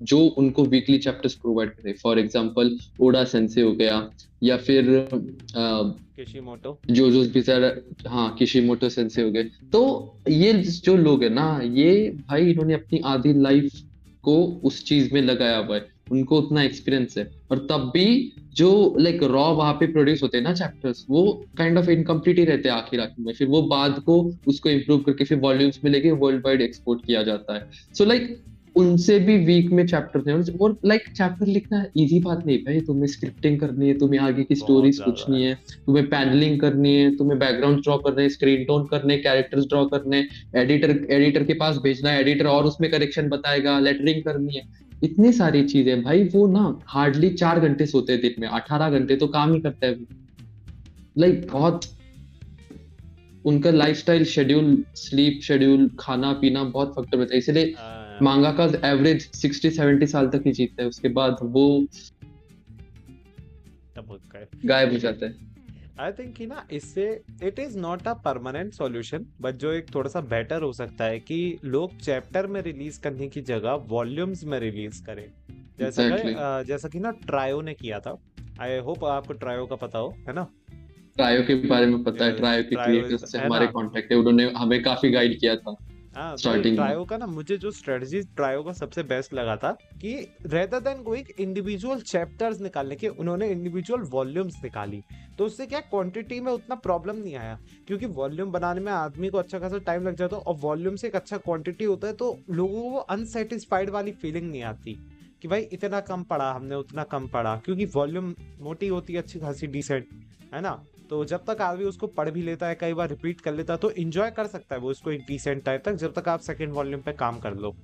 जो उनको वीकली चैप्टर्स प्रोवाइड करे, फॉर एग्जांपल ओडा सेंसे हो गया, या फिर किशिमोटो। जोजोस बिजार, हाँ किशिमोटो सेंसे हो गए। तो ये जो लोग है ना, ये भाई इन्होंने अपनी आधी लाइफ को उस चीज में लगाया हुआ है, उनको उतना एक्सपीरियंस है, और तब भी जो लाइक रॉ वहां पे प्रोड्यूस होते हैं ना चैप्टर्स, वो काइंड ऑफ इनकम्प्लीट ही रहते हैं आखिर आखिर में, फिर वो बाद को उसको इम्प्रूव करके फिर वॉल्यूम्स में लेके वर्ल्ड वाइड एक्सपोर्ट किया जाता है। सो लाइक उनसे भी वीक में चैप्टर थे, और लाइक चैप्टर लिखना इजी बात नहीं भाई, तुम्हें स्क्रिप्टिंग करनी है, तुम्हें आगे की बहुत स्टोरीज ज्यादा पूछनी है। है, तुम्हें पैनलिंग करनी है, तुम्हें बैकग्राउंड ड्रॉ करने, स्क्रीन टोन करने, कैरेक्टर्स ड्रॉ करने, एडिटर के पास भेजना है, एडिटर और उसमें करेक्शन बताएगा, लेटरिंग करनी है, इतनी सारी चीजें भाई। वो ना हार्डली 4 घंटे सोते हैं दिन में, 18 घंटे तो काम ही करता है। लाइक बहुत उनका लाइफस्टाइल शेड्यूल, स्लीप शेड्यूल, खाना पीना बहुत फैक्टर रहता है, इसलिए आ, मांगा का एवरेज 60-70 साल तक ही जीता है, उसके बाद वो तब गए। गायब हो जाता है। आई थिंक कि ना इससे it is not a permanent solution, but जो एक थोड़ा सा बेटर हो सकता है कि लोग चैप्टर में रिलीज करने की जगह वॉल्यूम्स में रिलीज करें। एग्जैक्टली। जैसा कि ना ट्रायो ने किया था। आई होप आपको ट्रायो का पता हो, है ना? ट्रायो के बारे में पता है, ट्रायो के ट्रायो क्रिएटर्स से है ना? हमारे कांटेक्ट है, उन्होंने हमें काफी गाइड किया था हाँ, तो वही स्टार्टिंग में। ट्रायो का ना, मुझे जो स्ट्रेटजी ट्रायो का सबसे बेस्ट लगा था कि rather than going individual chapters निकालने के, उन्होंने इंडिविजुअल वॉल्यूम्स निकाली। तो उससे क्या क्वांटिटी में उतना प्रॉब्लम नहीं आया, क्योंकि वॉल्यूम बनाने में आदमी को अच्छा खासा टाइम लग जाता है, और वॉल्यूम से एक अच्छा क्वांटिटी होता है, तो लोगों को वो अनसेटिस्फाइड वाली फीलिंग नहीं आती कि भाई इतना कम पड़ा, हमने उतना कम पड़ा, क्योंकि वॉल्यूम मोटी होती है, अच्छी खासी डिसेंट, है ना? तो जब तक आदमी उसको पढ़ भी लेता है, कई बार रिपीट कर लेता है, तो एंजॉय कर सकता है वो इसको एक डिसेंट टाइम तक, जब तक आप सेकंड वॉल्यूम पे काम कर लो।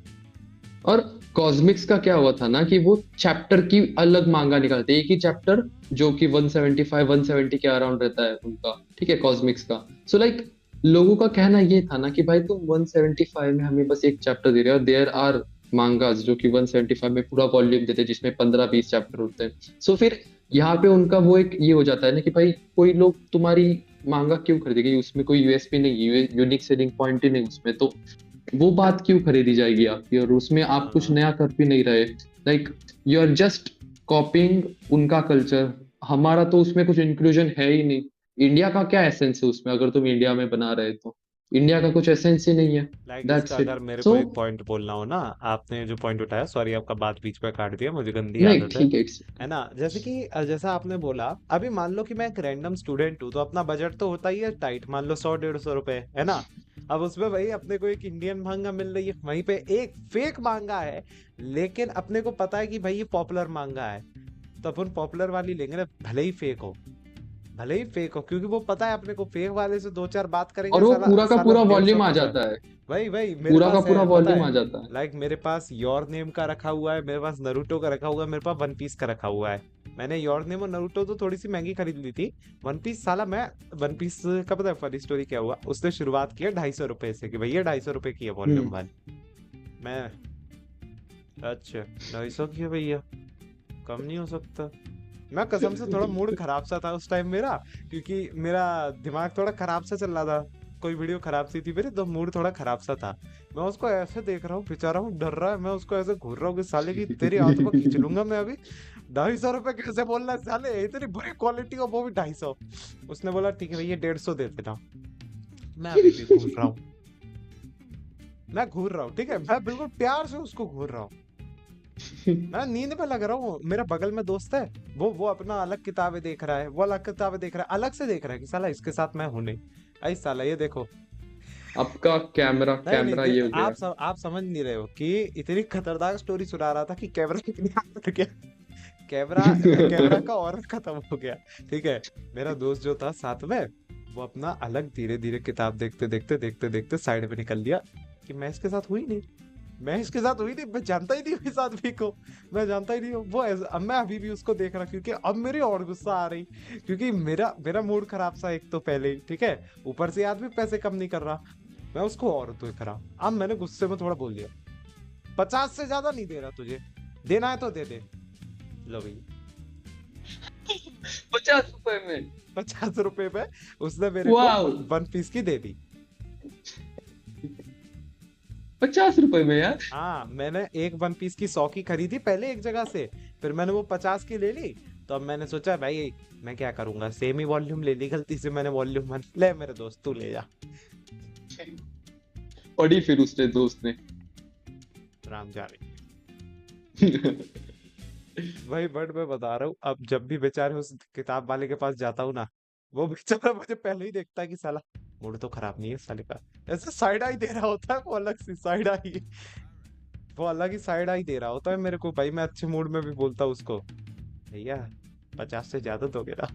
और कॉस्मिक्स का क्या हुआ था ना, कि वो चैप्टर की अलग मांगा निकालते, एक ही चैप्टर जो कि 175 170 के अराउंड रहता है उनका, ठीक है, कॉस्मिक्स का। सो लाइक लोगों का कहना ये था ना कि भाई तुम 175 में हमें बस एक चैप्टर दे रहे हो, देयर आर मांगास जो कि 175 में पूरा वॉल्यूम देते हैं, जिसमें 15-20 चैप्टर होते हैं। सो फिर यहाँ पे उनका वो एक ये हो जाता है ना कि भाई कोई लोग तुम्हारी मांगा क्यों खरीदेगी, उसमें कोई यूएसपी नहीं, यूनिक सेलिंग पॉइंट ही नहीं उसमें, तो वो बात क्यों खरीदी जाएगी आपकी, और उसमें आप कुछ हाँ, नया कर भी नहीं रहे। Like you are just copying उनका कल्चर, हमारा तो उसमें कुछ इंक्लूजन है ही नहीं। इंडिया का क्या एसेंस है उसमें, अगर तुम इंडिया में बना रहे तो इंडिया का कुछ एसेंस ही नहीं है। लाइक इसका दैट्स अगर इट। मेरे को सो एक पॉइंट बोलना हो ना, आपने जो पॉइंट उठाया, सॉरी आपका बात बीच में काट दिया, मुझे गंदी नहीं आदत ठीक है, इट्स है ना? जैसे कि जैसा आपने बोला, अभी मान लो कि मैं एक रैंडम स्टूडेंट हूँ, तो अपना बजट तो होता ही है टाइट, मान लो 100-150 रुपए, है ना? अब उसमें भाई अपने को एक इंडियन मांगा मिल रही है, वहीं पे एक फेक मांगा है, लेकिन अपने को पता है कि भाई ये पॉपुलर मांगा है, तो अपन पॉपुलर वाली लेंगे ना, भले ही फेक हो, क्योंकि वो पता है अपने को फेक वाले से दो चार बात करेंगे, और वो साला पूरा का साला पूरा 150 वॉल्यूम आ कम है। जाता है, वही वही मेरे पूरा का पास पूरा है, पता वॉल्यूम है। आ जाता है। लाइक मेरे पास योर नेम का रखा हुआ है, मेरे पास नरूटो का रखा हुआ है, मेरे पास वन पीस का रखा हुआ है। मैंने योर नेम और नरूटो तो थोड़ी सी महंगी खरीद ली थी। वन पीस साला मैं, वन पीस का पता है फनी स्टोरी क्या हुआ, उसने शुरुआत किया 250 रुपए से कि भैया 250 रुपए की है वॉल्यूम हम्म। 1। मैं, अच्छा 250 की है भैया, कम नहीं हो सकता? मैं कसम से थोड़ा मूड खराब सा था उस टाइम मेरा, क्योंकि मेरा दिमाग थोड़ा खराब सा चल रहा था, कोई वीडियो खराब सी थी मेरी, तो मूड थोड़ा खराब सा था। मैं उसको ऐसे देख रहा हूँ, बेचारा हूँ डर रहा है, मैं उसको ऐसे घूर रहा हूँ कि साले की तेरी आत्मा खींच लूंगा मैं अभी। 250 रुपए कैसे बोल रहा है साले, इतनी बुरी क्वालिटी हो, वो भी 250। उसने बोला ठीक है भैया 150 दे देना। मैं अभी भी घूर रहा हूँ, मैं घूर रहा हूँ, ठीक है, मैं बिल्कुल प्यार से उसको घूर रहा हूँ। मैं नींद में लग रहा हूँ, मेरा बगल में दोस्त है, वो अपना अलग किताबें देख रहा है, वो अलग किताबें देख रहा है, अलग से देख रहा है कि साला इसके साथ मैं हूं नहीं। आई साला ये देखो। आपका कैमरा नहीं नहीं कैमरा ये हो गया। आप समझ नहीं रहे हो कि इतनी खतरनाक स्टोरी सुना रहा था कि कैमरा कितनी आगे बढ़ गया। कैमरा कैमरा का और खत्म हो गया। ठीक है, मेरा दोस्त जो था साथ में, वो अपना अलग धीरे धीरे किताब देखते देखते साइड में निकल लिया कि मैं इसके साथ हुई नहीं, मैं इसके साथ हुई नहीं, मैं जानता ही नहीं हूँ इस आदमी को, मैं जानता ही नहीं हूँ वो अब मैं अभी भी उसको देख रहा, क्योंकि अब मेरी और गुस्सा आ रही, क्योंकि मेरा मेरा मूड खराब सा एक तो पहले ही, ठीक है, ऊपर से आदमी पैसे कम नहीं कर रहा, मैं उसको और देख रहा। अब मैंने गुस्से में थोड़ा बोल दिया, 50 से ज्यादा नहीं दे रहा तुझे, देना है तो दे दे। लो भैया 50 रुपए में? 50 रुपए पे उसने मेरे को वाओ। वन पीस की दे दी। 50 रुपए में यार? हाँ, मैंने एक वन पीस की 100 की खरीदी पहले एक जगह से, फिर मैंने वो 50 की ले ली। तो अब मैंने सोचा भाई मैं क्या करूंगा, सेम ही वॉल्यूम ले ली गलती से मैंने, वॉल्यूम 1। ले मेरे दोस्त तू ले जा। पढ़ी फिर उसने, दोस्त ने? राम जा रही भाई, बट मैं बता रहा हूँ, अब जब भी बेचारे उस किताब वाले के पास जाता हूँ ना, वो बेचारा मुझे पहले ही देखता है कि साला मूड तो खराब नहीं है साले का, ऐसे साइड आई दे रहा होता है वो, अलग सी साइड आई, वो अलग ही साइड आई दे रहा होता है मेरे को। भाई मैं अच्छे मूड में भी बोलता हूँ उसको, भैया 50 से ज्यादा दोगे ना।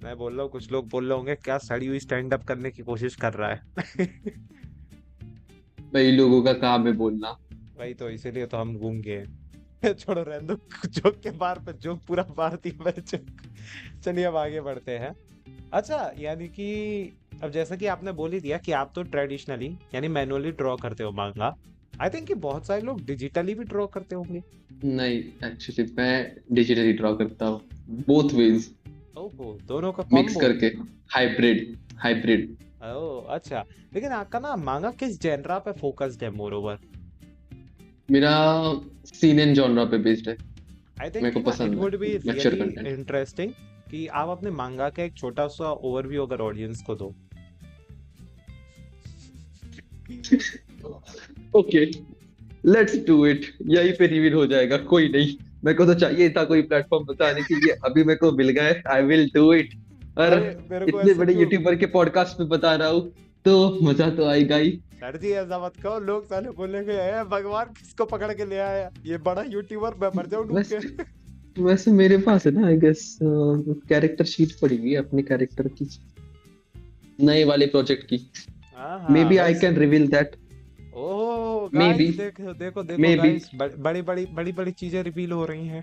मैं बोल रहा हूँ, कुछ लोग बोल रहे होंगे क्या सड़ी हुई स्टैंड अप करने की कोशिश कर रहा है। भाई लोगों का काम है बोलना। भाई तो इसीलिए तो हम घूम गए। छोड़ो, रहने दो, जोक के बार पे जोक पूरा मार दिया मैंने जोक। चलिए अब आगे बढ़ते हैं। अच्छा, यानी कि अब जैसा कि आपने बोल ही दिया कि आप तो ट्रेडिशनली यानी मैनुअली ड्रॉ करते हो मांगा, आई थिंक कि बहुत सारे लोग डिजिटली भी ड्रॉ करते होंगे। नहीं, एक्चुअली मैं डिजिटली ड्रॉ करता हूँ, बोथ वेज, ओहो, दोनों का मिक्स कॉम्बो। करके। Hybrid, hybrid. ओह अच्छा, लेकिन आपका ना मांगा किस जेनरा पे फोकस्ड है मोर ओवर? मेरा सीन एंड जॉनरा पे बेस्ड है। आई थिंक मेरे कि को ना इट पसंद है would be mature really content. Interesting कि आप अपने मांगा का एक छोटा सा ओवरव्यू अगर ऑडियंस को दो। Okay, let's do it. यहीं पे रिवील हो जाएगा, कोई नहीं। मेरे को तो चाहिए था कोई प्लेटफॉर्म बताने के लिए, अभी मेरे को मिल गए, आई विल डू इट। और भाई मेरे को इतने ऐसे बड़े क्यों, यूट्यूबर के पॉडकास्ट में बता रहा हूँ, तो मजा तो आएगा ही। सर जी ऐसा मत कहो, लोग साले बोलेंगे "ए, भगवान किसको पकड़ के ले आया, ये बड़ा यूट्यूबर, मैं मर जाऊं डूब के"। वैसे वैसे मेरे पास है ना, आई गेस, कैरेक्टर शीट पड़ी हुई है अपने कैरेक्टर की, नए वाले प्रोजेक्ट की। हाँ मे हाँ बी आई वैसे। Can reveal that. Oh may be, guys, देखो देखो देखो मे बी। गाइस, बड़ी बड़ी बड़ी बड़ी चीजें रिवील हो रही हैं।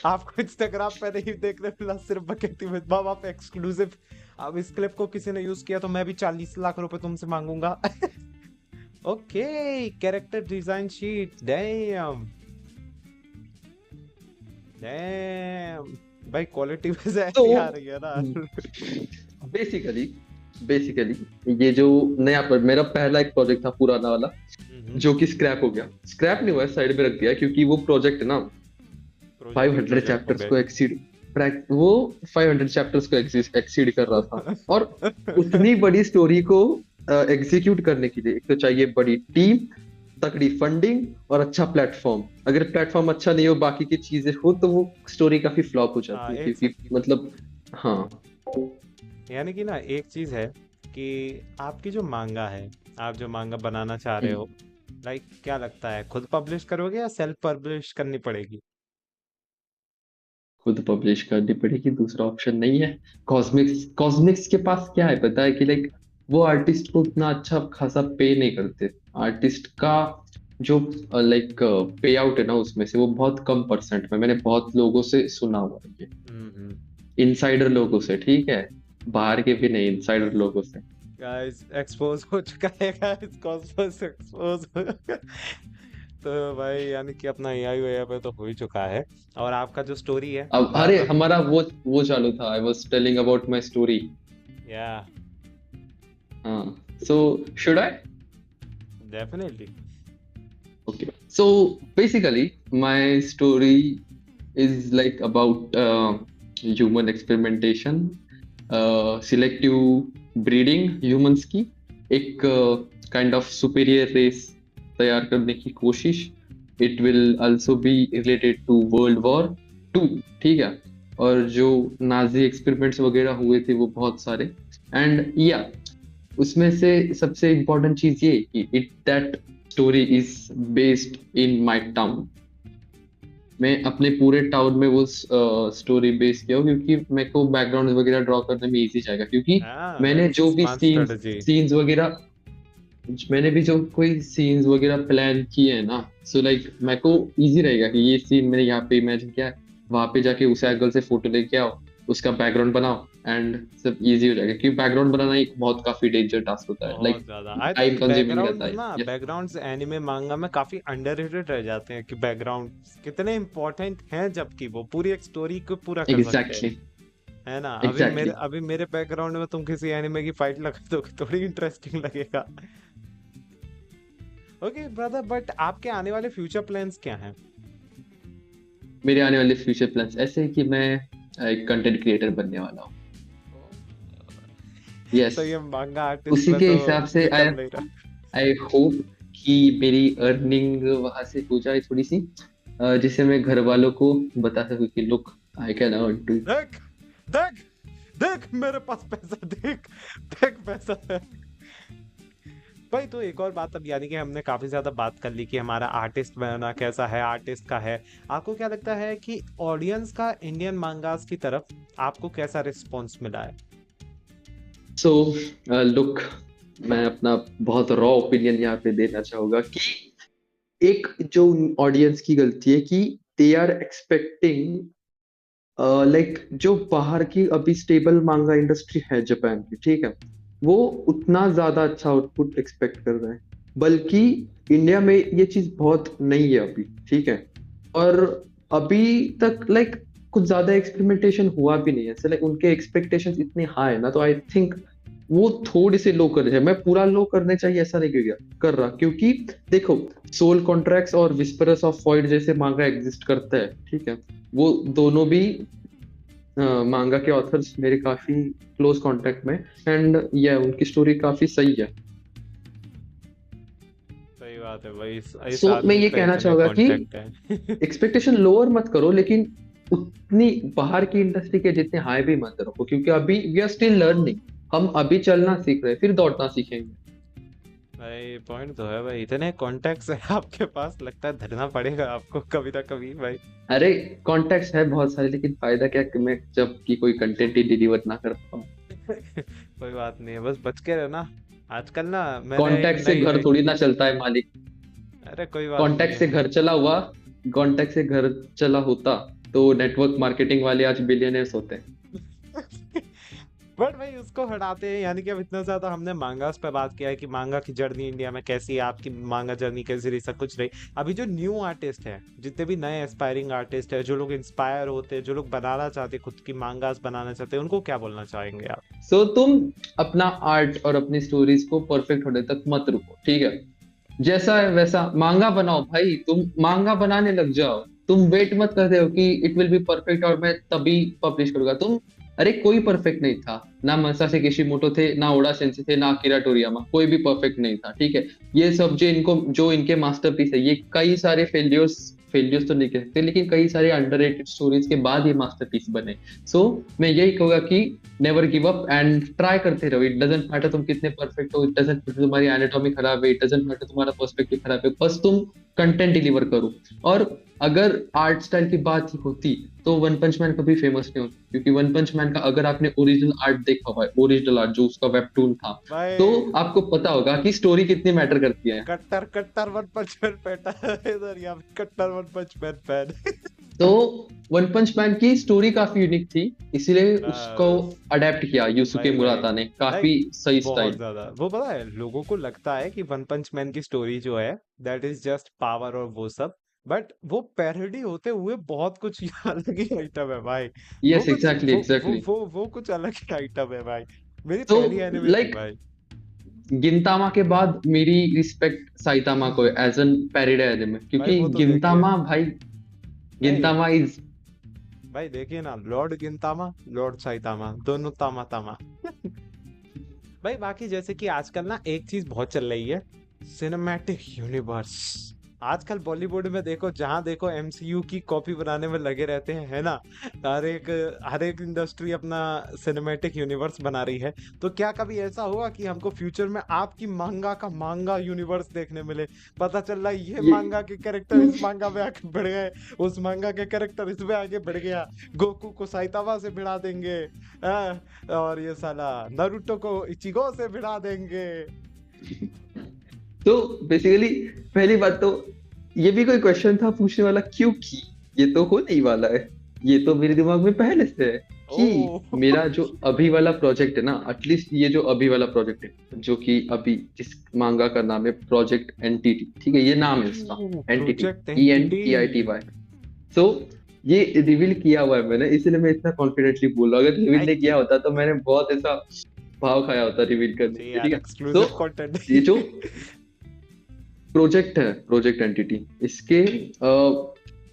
आपको इंस्टाग्राम पे नहीं देखने मिला, सिर्फ बकेती विद बाबा पे एक्सक्लूसिव। अब इस क्लिप को किसी ने यूज किया तो मैं भी 40 लाख रुपए तुमसे मांगूंगा। Okay, character design sheet, damn damn. भाई क्वालिटी वैसे तो ऐसी आ रही है ना। बेसिकली बेसिकली ये जो नया मेरा पहला एक प्रोजेक्ट था पुराना वाला, जो कि स्क्रैप हो गया। स्क्रैप नहीं हुआ, साइड में रख दिया, क्योंकि वो प्रोजेक्ट है ना प्रोजेक्ट ही 500 प्रोजेक्ट हो चैप्टर्स गए। को एक्सीड, वो 500 चैप्टर्स को एक्सीड कर रहा था। और उतनी बड़ी स्टोरी को एग्जीक्यूट करने के लिए एक तो चाहिए बड़ी टीम, तगड़ी फंडिंग और अच्छा प्लेटफॉर्म। अगर प्लेटफॉर्म अच्छा नहीं हो, बाकी की चीजें हो, तो वो स्टोरी काफी फ्लॉप हो हाँ जाती है, एक क्योंकि सेकंड, मतलब, हाँ। यानी कि ना एक चीज है कि आपकी जो मांगा है, आप जो मांगा बनाना चाह रहे हम्म, हो, लाइक क्या लगता है खुद पब्लिश करोगे या सेल्फ पब्लिश करनी पड़ेगी? खुद पब्लिश करनी पड़ेगी, दूसरा ऑप्शन नहीं है। कॉस्मिक्स कॉस्मिक्स के पास क्या है पता है कि लाइक वो आर्टिस्ट को उतना अच्छा खासा पे नहीं करते। आर्टिस्ट का जो लाइक पे आउट है ना, उसमें से वो बहुत कम परसेंट में, मैंने बहुत लोगों से सुना हुआ है ये, हम्म। इनसाइडर लोगों से, ठीक है, बाहर के भी नहीं, इनसाइडर लोगों से। गाइस एक्सपोज हो चुका है, गाइस कॉस्मोस एक्सपोज हो चुका है। तो भाई यानी कि अपना एआई वेआई पे तो हो ही चुका है। और आपका जो स्टोरी है अब मैं अरे तो, हमारा वो चालू था, I was telling about my story. या हाँ, so should I? Definitely. Okay. So basically, my story is like about human experimentation, selective breeding humans की, एक kind of superior race तैयार करने की कोशिश। It will also be related to World War II, ठीक है। और जो नाजी एक्सपेरिमेंट्स वगैरह हुए थे वो बहुत सारे, एंड या उसमें से सबसे इम्पोर्टेंट चीज ये कि it that story is based in my town. मैं अपने पूरे टाउन में वो स्टोरी बेस किया हूँ, क्योंकि मेरे को बैकग्राउंड वगैरह ड्रॉ करने में इजी जाएगा, क्योंकि हाँ मैंने दैट्स अ जो भी स्मार्ट स्ट्रेटजी। सीन्स वगैरह, मैंने भी जो कोई सीन्स वगैरह प्लान किए हैं ना, सो लाइक मेरे को इजी रहेगा कि ये सीन मैंने यहाँ पे इमेजिन किया है, वहां पे जाके उस एंगल से फोटो लेके आओ, उसका बैकग्राउंड बनाओ, एंड सब इजी हो जाएगा। क्योंकि बैकग्राउंड बनाना एक बहुत काफी डेंजर टास्क होता है, लाइक बहुत ज्यादा आई टाइम थिंक कंज्यूमिंग रहता बैकग्राउंड्स है। ना, यस, बैकग्राउंड्स एनिमे मांगा में काफी अंडररेटेड रह जाते हैं कि बैकग्राउंड्स कितने इंपॉर्टेंट हैं, जबकि वो पूरी एक स्टोरी को पूरा कर सकते हैं, एग्जैक्टली, है ना। अभी मेरे बैकग्राउंड में तुम किसी एनिमे की फाइट लगा दोगे, थोड़ी इंटरेस्टिंग लगेगा। ओके ब्रदर, बट आपके आने वाले फ्यूचर प्लान्स क्या हैं? मेरे आने वाले फ्यूचर प्लान्स ऐसे है कि मैं एक कंटेंट क्रिएटर बनने वाला हूँ। यस, तो ये मांगा आर्टिस्ट उसी में के तो हिसाब से आई निकल नहीं रहा। आई होप कि मेरी अर्निंग वहां से हो जाए थोड़ी सी, जिससे मैं घर वालों को बता सकूं कि look, I can earn too. देख देख देख मेरे पास पैसा, देख देख पैसा है भाई। तो एक और बात, अब यानी कि हमने काफी ज्यादा बात कर ली कि हमारा आर्टिस्ट बनना कैसा है, आर्टिस्ट का है। आपको क्या लगता है कि ऑडियंस का इंडियन मांगास की तरफ आपको कैसा रिस्पॉन्स मिला है? सो लुक, मैं अपना बहुत रॉ ओपिनियन यहाँ पे देना चाहूंगा कि एक जो ऑडियंस की गलती है कि दे आर एक्सपेक्टिंग, लाइक जो बाहर की अभी स्टेबल मांगा इंडस्ट्री है जापान की, ठीक है, वो उतना ज्यादा अच्छा आउटपुट एक्सपेक्ट कर रहे हैं, बल्कि इंडिया में ये चीज बहुत नहीं है अभी, ठीक है। और अभी तक लाइक कुछ ज्यादा एक्सपेरिमेंटेशन हुआ भी नहीं है, लाइक उनके एक्सपेक्टेशंस इतने हाई है ना, तो आई थिंक वो थोड़े से लो कर रहे हैं। मैं पूरा लो करने चाहिए ऐसा नहीं कर रहा, क्योंकि देखो, सोल कॉन्ट्रैक्ट्स और विस्परस ऑफ वॉइड जैसे मांगा एग्जिस्ट करता है, ठीक है, वो दोनों भी मांगा के ऑथर्स मेरे काफी क्लोज कांटेक्ट में, एंड ये उनकी स्टोरी काफी सही है। सही बात है भाई, इस सो मैं आदमी ये का कहना इतने चाहूंगा कि कॉन्टेक्ट है। एक्सपेक्टेशन लोअर मत करो, लेकिन उतनी बाहर की इंडस्ट्री के जितने हाई भी मत रखो, क्योंकि अभी वी आर स्टिल लर्निंग। हम अभी चलना सीख रहे हैं, फिर दौड़ना सीखेंगे। भाई पॉइंट तो है भाई, इतने कॉन्टेक्ट्स है आपके पास, लगता है धरना पड़ेगा आपको कभी ना कभी भाई। अरे कॉन्टेक्ट्स है बहुत सारे, लेकिन फायदा क्या कि मैं जब की कोई कंटेंट ही डिलीवर ना कर पाऊँ। कोई बात नहीं है, बस बच के रहना। आजकल ना मैंने एक कॉन्टेक्ट से नई घर थोड़ी ना चलता है मालिक। अरे कोई बात नहीं कॉन्टेक्ट से है। घर चला हुआ, कॉन्टेक्ट से घर चला होता तो नेटवर्क मार्केटिंग वाले आज बिलियनर्स होते हैं। बट भाई उसको हटाते हैं, यानी कि अब इतना ज्यादा हमने मांगास पे बात किया है कि मांगा की जर्नी इंडिया में कैसी है, आपकी मांगा जर्नी कैसी रही, सब कुछ रही। अभी जो न्यू आर्टिस्ट है, जितने भी नए एस्पायरिंग आर्टिस्ट है, जो लोग इंस्पायर होते हैं, जो लोग बनाना चाहते हैं, खुद की मांगास बनाना चाहते हैं, उनको क्या बोलना चाहेंगे आप? सो तुम अपना आर्ट और अपनी स्टोरीज को परफेक्ट होने तक मत रुको, ठीक है। जैसा है वैसा मांगा बनाओ भाई, तुम मांगा बनाने लग जाओ। तुम वेट मत करते हो कि इट विल बी परफेक्ट और मैं तभी पब्लिश करूंगा। तुम, अरे कोई परफेक्ट नहीं था ना, मसाशी किशिमोटो थे ना, ओडा सेंसे थे ना, अकीरा टोरियामा, कोई भी परफेक्ट नहीं था, ठीक है। ये सब जो इनके मास्टरपीस है, ये कई सारे फेलियर्स, फेलियर्स तो नहीं कह सकते, लेकिन कई सारे अंडररेटेड स्टोरीज के बाद ये मास्टरपीस बने। सो मैं यही कहूंगा कि never give up and try करते रहो। इट डजंट मैटर तुम कितने परफेक्ट हो, इट डजंट मैटर तुम्हारी एनाटॉमी खराब है, इट डजंट मैटर तुम्हारा पर्सपेक्टिव खराब है, बस तुम कंटेंट डिलीवर करो। और अगर आर्ट स्टाइल की बात ही होती तो वन पंच मैन कभी फेमस नहीं होता, क्योंकि वन पंच मैन का अगर आपने ओरिजिनल आर्ट देखा हुआ है, ओरिजिनल आर्ट जो उसका वेबटून था, तो भाई आपको पता होगा कि स्टोरी कितनी मैटर करती है। कट्टर कट्टर वन पंच मैन पेटा है इधर, यहाँ पे कट्टर वन पंच मैन फैन। तो वन पंच मैन की स्टोरी काफी यूनिक थी, इसीलिए उसको बस अडेप्ट किया यूसुके भाई भाई मुराता ने, लाइक काफी सही बहुत स्टाइल। ज्यादा, वो पता है लोगों को लगता है कि वन पंच मैन की स्टोरी जो है दैट इज जस्ट पावर और वो सब, बट वो पैरोडी होते हुए बहुत कुछ अलग ही आइटम है भाई। वो यस, कुछ एग्जैक्टली एग्जैक्टली। वो कुछ अलग ही आइटम है भाई। मेरी तो पहली एनिमे थी लाइक भाई। गिनतामा के बाद मेरी रिस्पेक्ट साइतामा को एज एन पैरोडी एनिमे, भाई क्योंकि वो तो देखिए गिनतामा भाई, भाई गिनतामा इज भाई देखिए ना, लॉर्ड गिनतामा, लॉर्ड साइतामा, दोनों तामा तामा। भाई बाकी जैसे कि आजकल ना एक चीज बहुत चल रही है, सिनेमैटिक यूनिवर्स। आजकल बॉलीवुड में देखो, जहां देखो एमसीयू की कॉपी बनाने में लगे रहते हैं, है ना। हर एक इंडस्ट्री अपना सिनेमैटिक यूनिवर्स बना रही है। तो क्या कभी ऐसा हुआ कि हमको फ्यूचर में आपकी मांगा का मांगा यूनिवर्स देखने मिले? पता चल रहा है ये ये मांगा के कैरेक्टर इस मांगा में आगे बढ़ गए, उस मांगा के कैरेक्टर इसमें आगे बढ़ गया, गोकू को साइतामा से भिड़ा देंगे, और ये साला नारुतो को इचिगो से भिड़ा देंगे। तो बेसिकली पहली बात तो ये भी कोई क्वेश्चन था पूछने वाला, क्योंकि ये तो हो नहीं वाला है। ये तो मेरे दिमाग में पहले से है कि ओ मेरा जो अभी वाला प्रोजेक्ट है ना, एटलीस्ट ये जो अभी वाला प्रोजेक्ट है, जो कि अभी जिस मांगा का नाम है प्रोजेक्ट एनटीटी, ठीक है, ये नाम है इसका, एनटीटी, प्रोजेक्ट ENTITY। सो ये रिवील किया हुआ है मैंने, इसलिए मैं इतना कॉन्फिडेंटली बोल रहा हूँ। अगर रिवील नहीं किया होता तो मैंने बहुत ऐसा भाव खाया होता रिवील करने के लिए, यार ठीक है। तो एक्सक्लूसिव कंटेंट। ये जो प्रोजेक्ट है, प्रोजेक्ट एंटिटी। इसके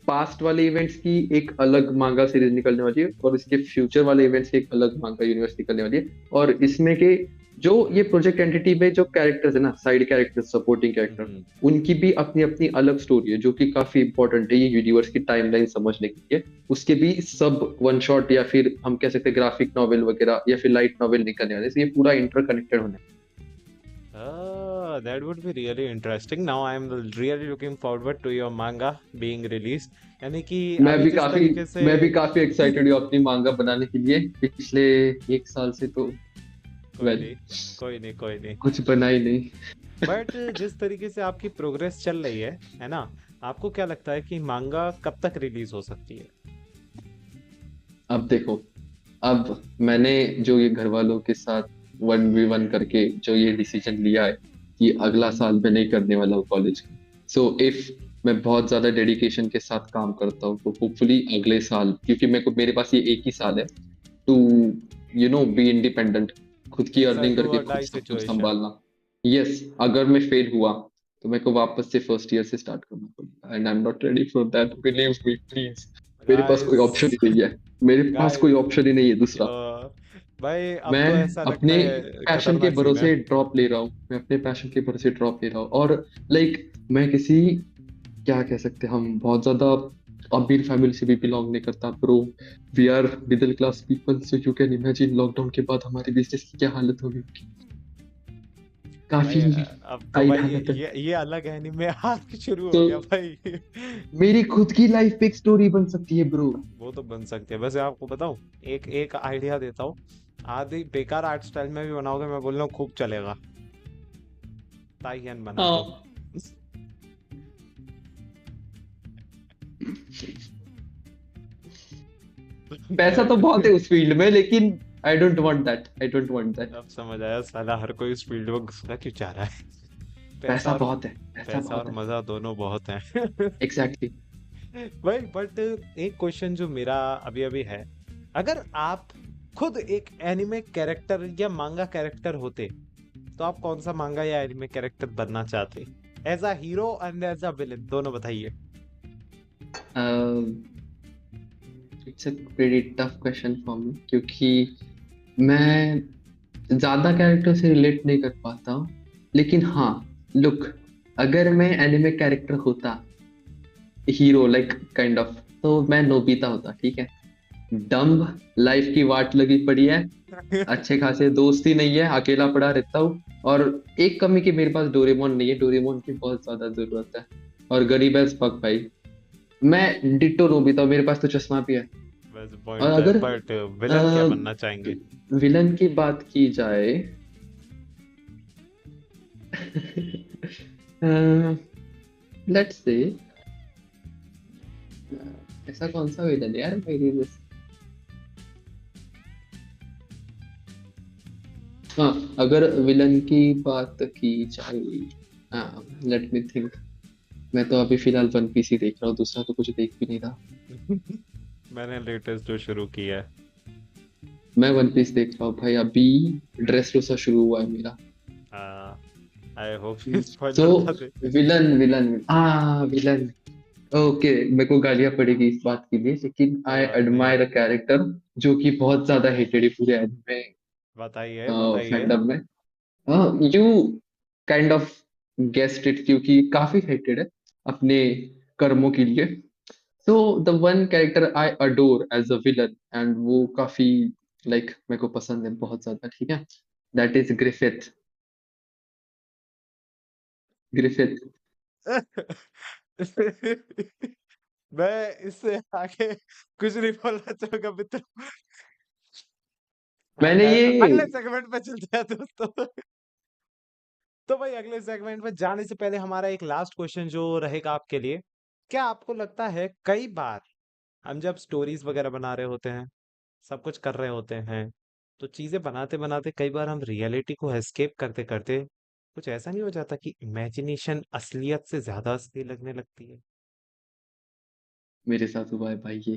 पास्ट वाले इवेंट्स की एक अलग मांगा सीरीज निकलने वाली है, और इसके फ्यूचर वाले इवेंट्स की एक अलग मांगा यूनिवर्स निकलने वाली है। और इसमें के जो ये प्रोजेक्ट एंटिटी में जो कैरेक्टर्स है ना, साइड कैरेक्टर्स, सपोर्टिंग कैरेक्टर, हम्म। उनकी भी अपनी अपनी अलग स्टोरी है, जो कि काफी इंपॉर्टेंट है ये यूनिवर्स की टाइमलाइन समझने के लिए। उसके भी सब वन शॉट, या फिर हम कह सकते हैं ग्राफिक नॉवेल वगैरह, या फिर लाइट नॉवेल निकलने वाले, तो ये पूरा इंटरकनेक्टेड होने। That would be really interesting. Now I am really looking forward to your manga being released. यानी कि मैं अभी भी जिस काफी तरीके से मैं भी काफी एक्साइटेड हूँ अपनी मांगा बनाने के लिए। पिछले एक साल से तो कोई वेल नहीं, कोई नहीं, कोई नहीं। कुछ बना ही नहीं। बट जिस तरीके से आपकी प्रोग्रेस चल रही है ना, आपको क्या लगता है कि मांगा कब तक रिलीज हो सकती है? अब देखो, अब मैंने जो ये घर वालों के साथ 1v1 करके जो ये डिसीजन लिया है कि अगला साल मैं नहीं करने वाला हूँ कॉलेज। सो इफ मैं बहुत ज्यादा डेडिकेशन के साथ काम करता हूँ, तो होपफुली अगले साल, क्योंकि मेरे पास ये एक ही साल है टू बी इंडिपेंडेंट, खुद की इट्स अ अर्निंग डू करके और खुद डाई सब कुछ सिचुएशन। संभालना। यस, अगर मैं फेल हुआ तो मेरे को वापस से फर्स्ट ईयर से स्टार्ट करना पड़ेगा, and I am not ready for that, believe me please. मेरे पास कोई ऑप्शन गाइस, ही नहीं है। मेरे पास कोई गाइस, ऑप्शन ही नहीं है दूसरा। भाई अब मैं तो ऐसा लगता अपने है पैशन के खतरनाक सीन है। भरोसे ड्रॉप ले रहा हूँ, मैं अपने पैशन के भरोसे ड्रॉप ले रहा हूँ। और लाइक मैं किसी, क्या कह सकते हैं, हम बहुत ज्यादा अमीर फैमिली से भी बिलोंग नहीं करता bro. We are middle class people, so you can imagine lockdown के बाद हमारे बिजनेस की क्या हालत होगी। भाई काफी अब तो टाइट भाई हालत है। ये अलग एनीमे आर्क शुरू हो तो गया भाई। मेरी खुद की लाइफ पे एक स्टोरी बन सकती है ब्रो। वो तो बन सकते हैं। वैसे आपको बताऊं, एक एक आइडिया देता हूँ। आधी बेकार आर्ट स्टाइल में भी बनाओगे, मैं बोल रहा हूँ खूब चलेगा। ताइयन बना दो। हाँ, पैसा तो बहुत है उस फील्ड में, लेकिन I don't want that, I don't want that. अब समझ आया, साला हर कोई इस फील्ड में घुसना क्यों चाह रहा है। पैसा पैसा और बहुत है, पैसा पैसा बहुत और है। मजा दोनों बहुत हैं। एग्जैक्टली। भाई बट एक क्वेश्चन जो मेरा अभी अभी है, अगर आप खुद एक एनिमे कैरेक्टर या मांगा कैरेक्टर होते, तो आप कौन सा मांगा या एनिमे कैरेक्टर बनना चाहते? As a hero and as a villain, दोनों बताइए। It's a very tough question for me, क्योंकि मैं ज्यादा कैरेक्टर से रिलेट नहीं कर पाता हूँ। लेकिन हाँ, लुक, अगर मैं एनिमे कैरेक्टर होता, हीरो लाइक काइंड ऑफ, तो मैं नोबिता होता, ठीक है। डम्ब, लाइफ की वाट लगी पड़ी है, अच्छे खासे दोस्त ही नहीं है, अकेला पड़ा रहता हूँ। और एक कमी कि मेरे पास डोरेमोन नहीं है, डोरेमोन की बहुत ज्यादा जरूरत है। और गरीब एज फक भाई। मैं डिट्टो नोबिता हूँ, मेरे पास तो चश्मा भी है। बस और पॉइंट है, अगर बट विलन क्या बनना चाहेंगे? विलन की बात की जाए, लेट्स से, ऐसा कौन सा विलन है यार मेरी लिस्ट। हाँ, अगर विलन की बात की जाए, हाँ, लेट मी थिंक। मैं तो अभी फिलहाल वन पीस ही देख रहा हूँ, दूसरा तो कुछ देख भी नहीं रहा। मैंने लेटेस्ट जो शुरू किया है। मैं वन पीस देख रहा हूँ भाई अभी। ड्रेस रोसा शुरू हुआ है मेरा। आई होप सो स्पॉइलर था दे। Villain villain villain. ओके, मेरे को गालियां पड़ेगी इस बात के लिए, लेकिन कोई आई बात नहीं, एडमायर अ कैरेक्टर जो कि बहुत ज्यादा हेटेड है पूरे एनिमे बताइए बताइए। फैंडम में। You kind of guessed it, क्योंकि काफी हेटेड है अपने कर्मों के लिए। So the one character I adore as a villain, and वो काफी लाइक मेरे को पसंद है बहुत ज्यादा, ठीक है। That is Griffith. ग्रिफिथ। मैं इससे आगे कुछ नहीं बोलना चाहूंगा मित्र। मैंने ये अगले सेगमेंट पे चलते हैं दोस्तों। तो भाई अगले सेगमेंट में जाने से पहले हमारा एक लास्ट क्वेश्चन जो रहेगा आपके लिए। क्या आपको लगता है कई बार हम जब स्टोरीज वगैरह बना रहे होते हैं, सब कुछ कर रहे होते हैं, तो चीजें बनाते बनाते कई बार हम रियलिटी को एस्केप करते करते कुछ ऐसा नहीं हो जाता कि इमेजिनेशन असलियत से ज्यादा असली लगने लगती है? मेरे साथ हुआ है भाई ये।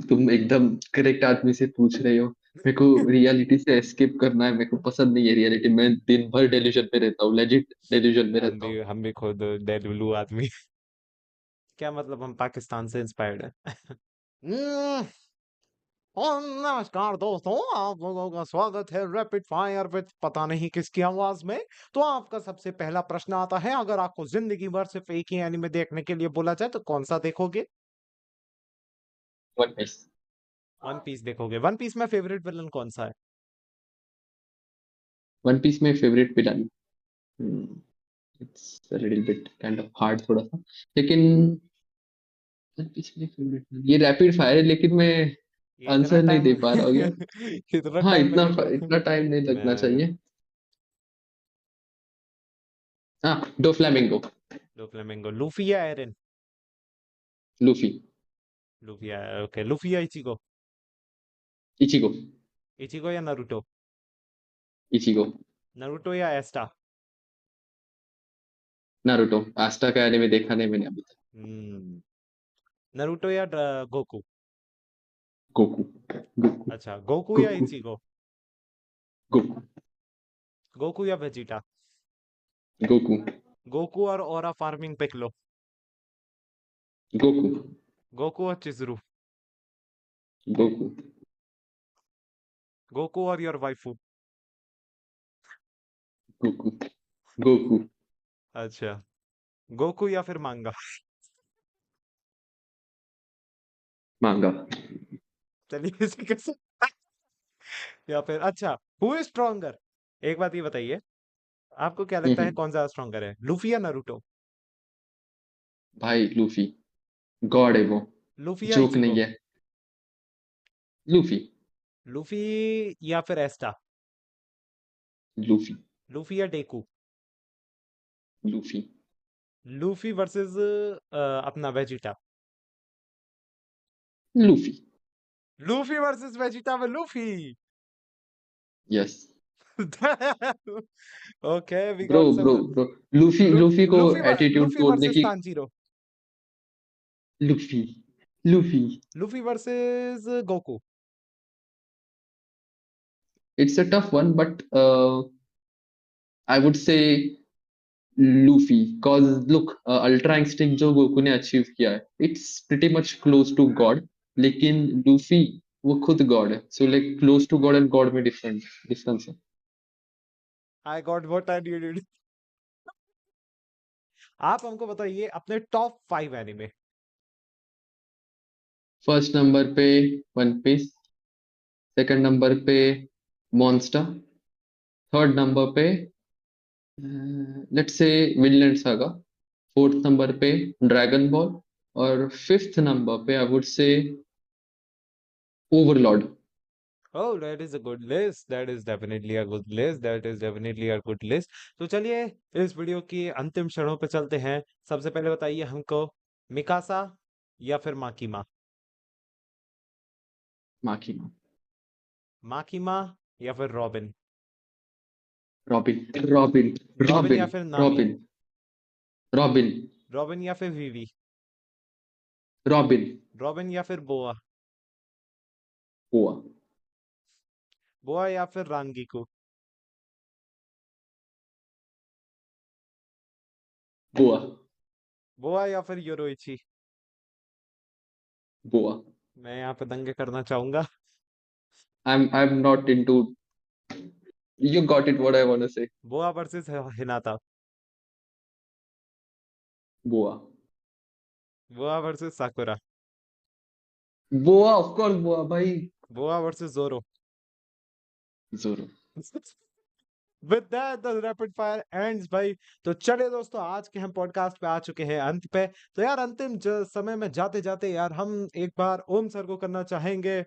तुम एकदम करेक्ट आदमी से पूछ रहे हो। मेरे को रियलिटी से एस्केप करना है, मेरे को पसंद नहीं है रियलिटी। मैं दिन भर डेल्यूजन में रहता हूँ, लेजिट डेल्यूजन में रहता हूँ। हम भी खुद डेलुलू आदमी। क्या मतलब हम पाकिस्तान से इंस्पायर्ड है। और नमस्कार दोस्तों, आप लोगों का स्वागत है रैपिड फायर विद पता नहीं किसकी आवाज में। तो आपका सबसे पहला प्रश्न आता है, अगर आपको जिंदगी भर सिर्फ एक ही एनिमे देखने के लिए बोला जाए तो कौन सा देखोगे? One piece. वन पीस देखोगे? वन पीस में फेवरेट विलन कौन सा है? वन पीस में favourite villain, it's a little bit kind of hard थोड़ा सा, लेकिन वन पीस में फेवरेट, ये रैपिड फायर है लेकिन मैं ये इतना आंसर नहीं टाइम दे पा रहा हूँ यार। इतना हाँ, टाइम इतना लगेगा? इतना टाइम नहीं लगना मैं चाहिए। हाँ, डो फ्लैमिंगो। दो फ्लेमिंगो, लूफी या एरन? लूफी। लूफी या ओके, लूफी या इचिगो? इचिगो। इचिगो या नारुतो? इचिगो। नारुतो या एस्टा? नारुतो। आस्टा का एनिमे देखा नहीं मैंने अभी तक। हम्म, नारुतो या गोकू? गोकू। गोकू। अच्छा, गोकू या गोकू। इचिगो? गोकू। गोकू या वेजिटा? गोकू। गोकू और aura farming Piccolo? Goku. Goku और चिजरू? गोकू। गोकू और योर वाइफू? गोकू। गोकू। अच्छा, गोकू या फिर मांगा? मांगा। चलिए इसी के साथ या फिर अच्छा, हु इज स्ट्रॉन्गर? एक बात ये बताइए, आपको क्या लगता है हम्म। कौन ज्यादा स्ट्रॉन्गर है, लूफी या नारुतो? भाई लूफी, गॉड है वो, लूफी या जोक इचिगो? नहीं है। लूफी। लूफी या फिर एस्टा? लूफी। लूफी या डेकू? लूफी। लूफी वर्सेस अपना Vegeta? Luffy. Luffy versus Vegeta में Luffy. Yes. Okay, we bro got bro some. Bro, Luffy Luffy को एटीट्यूड लूफी तोड़ने वर्सेस की। Tanjiro? Luffy. Luffy. Luffy versus Goku? It's a tough one but I would say Luffy, cause look, ultra instinct जो Goku ने achieve किया है, it's pretty much close to God, लेकिन Luffy वो खुद God है, so like close to God and God में difference है। I got what I needed. आप हमको बताइए अपने टॉप 5 एनिमे। फर्स्ट नंबर पे वन पीस, सेकंड नंबर पे मॉन्स्टर, थर्ड नंबर पे let's say Vinland Saga, fourth number पे ड्रैगन बॉल, और फिफ्थ नंबर पे I would say Overlord. Oh, that is a good list. That is definitely a good list. That is definitely a good list. तो चलिए इस video की अंतिम क्षणों पे चलते हैं। सबसे पहले बताइए हमको, मिकासा या फिर माकीमा? माखीमा। माकीमा या फिर रॉबिन? रॉबिन। रॉबिन। रॉबिन या रॉबिन। फिर नामी? रॉबिन। रॉबिन। रॉबिन या फिर वीवी? रॉबिन। रॉबिन या फिर बोआ? हुआ। बोआ या फिर रानगिको? बुआ। बोआ या फिर योरोइची? बुआ। मैं यहाँ पे दंगे करना चाहूंगा। I'm not into, you got it what I want to say। Boa versus हिनाता? बुआ। बोआ वर्सेस साकुरा? बुआ ऑफ कोर्स बुआ भाई। बोआ वर्सेस जोरो? जोरो। With that the rapid fire ends भाई। तो चलिए दोस्तों, आज के हम पॉडकास्ट पे आ चुके हैं अंत पे। तो यार अंतिम समय में जाते जाते यार हम एक बार ओम सर को करना चाहेंगे।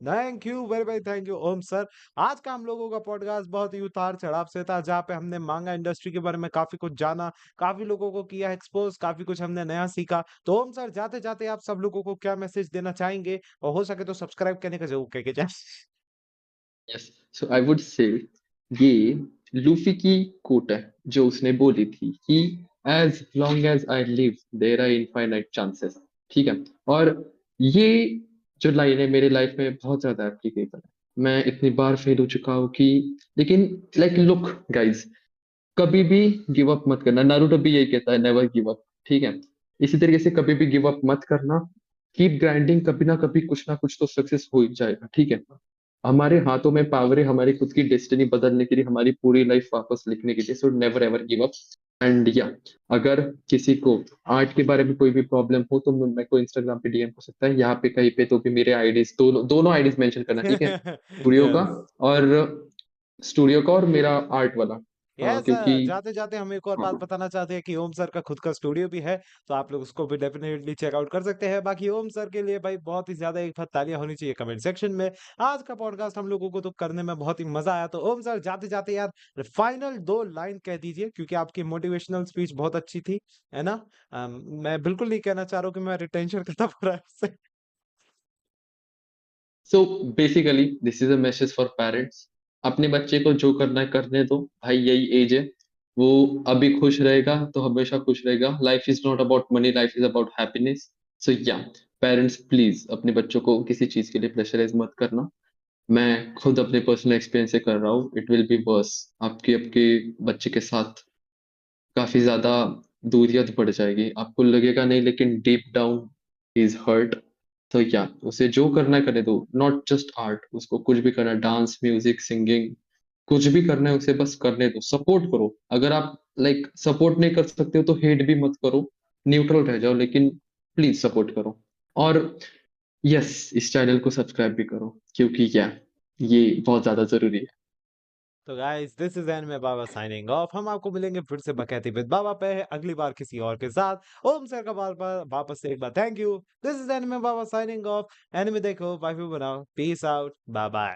Thank you very very thank you Om sir. आज का हम लोगों का पॉडकास्ट बहुत ही उतार चढ़ाव से था, जहाँ पे हमने मांगा इंडस्ट्री के बारे में काफी कुछ जाना, काफी लोगों को किया एक्सपोज, काफी कुछ हमने नया सीखा। तो ओम सर, जाते जाते आप सब लोगों को क्या मैसेज देना चाहेंगे, और हो सके तो सब्सक्राइब करने का जरूर कह के जाए। यस, सो आई वुड से ये लूफी की कोट है जो उसने बोली थी कि as long as I live there are infinite chances. ठीक है, और ये जो लाइन है मेरे लाइफ में बहुत ज्यादा एप्लीकेबल है। मैं इतनी बार फेल हो चुका हूँ कि, लेकिन लाइक लुक गाइस, कभी भी गिव अप मत करना। नारुतो भी यही कहता है, नेवर गिव अप। ठीक है, इसी तरीके से कभी भी गिव अप मत करना। कीप ग्राइंडिंग, कभी ना कुछ तो सक्सेस हो ही जाएगा। ठीक है, हमारे हाथों में पावर है हमारी खुद की डेस्टिनी बदलने के लिए, हमारी पूरी लाइफ वापस लिखने के लिए। So never ever give up. And या, अगर किसी को आर्ट के बारे में कोई भी प्रॉब्लम हो तो मेरे को इंस्टाग्राम पे डीएम कर सकता है, यहाँ पे कहीं पे तो भी मेरे आईडीज, दोनों दोनों आईडीज मेंशन करना, ठीक है, स्टूडियो का यस। और मेरा आर्ट वाला। हाँ, यस क्योंकि जाते जाते हम एक और बात हाँ, बताना चाहते हैं कि ओम सर का खुद का स्टूडियो भी है, तो आप लोग उसको भी डेफिनेटली चेकआउट कर सकते हैं। बाकी ओम सर के लिए भाई बहुत ही ज्यादा एक बार तालियां होनी चाहिए कमेंट सेक्शन में। आज का पॉडकास्ट हम लोगों को तो करने में बहुत ही मजा आया। तो ओम सर जाते जाते यार फाइनल दो लाइन कह दीजिए, क्योंकि आपकी मोटिवेशनल स्पीच बहुत अच्छी थी, है ना? मैं बिल्कुल नहीं कहना चाह रहा हूँ कि मैं रिटेंशन करता पूरा इससे। So basically this is a message for parents. अपने बच्चे को जो करना है करने दो भाई, यही एज है। वो अभी खुश रहेगा तो हमेशा खुश रहेगा। Life is not about money, life is about happiness. So yeah, parents please अपने बच्चों को किसी चीज के लिए प्रेशराइज मत करना। मैं खुद अपने पर्सनल एक्सपीरियंस से कर रहा हूँ, इट विल बी वर्स। आपके आपके बच्चे के साथ काफी ज्यादा दूरियां तो पड़ जाएगी, आपको लगेगा नहीं, लेकिन डीप डाउन इज हर्ट। तो या, उसे जो करना है करने दो। नॉट जस्ट आर्ट, उसको कुछ भी करना है, डांस, म्यूजिक, सिंगिंग, कुछ भी करना है उसे बस करने दो। सपोर्ट करो, अगर आप लाइक सपोर्ट नहीं कर सकते हो तो हेट भी मत करो, न्यूट्रल रह जाओ, लेकिन प्लीज सपोर्ट करो। और यस, इस चैनल को सब्सक्राइब भी करो, क्योंकि क्या, ये बहुत ज्यादा जरूरी है। तो guys this is anime Baba signing of. हम आपको मिलेंगे फिर से बकैती विद बाबा पे अगली बार किसी और के साथ। ओम सर का बार बार वापस से एक बार thank you. This is anime Baba signing off. Anime देखो, वाइफ बनाओ, पीस आउट, बाय बाय।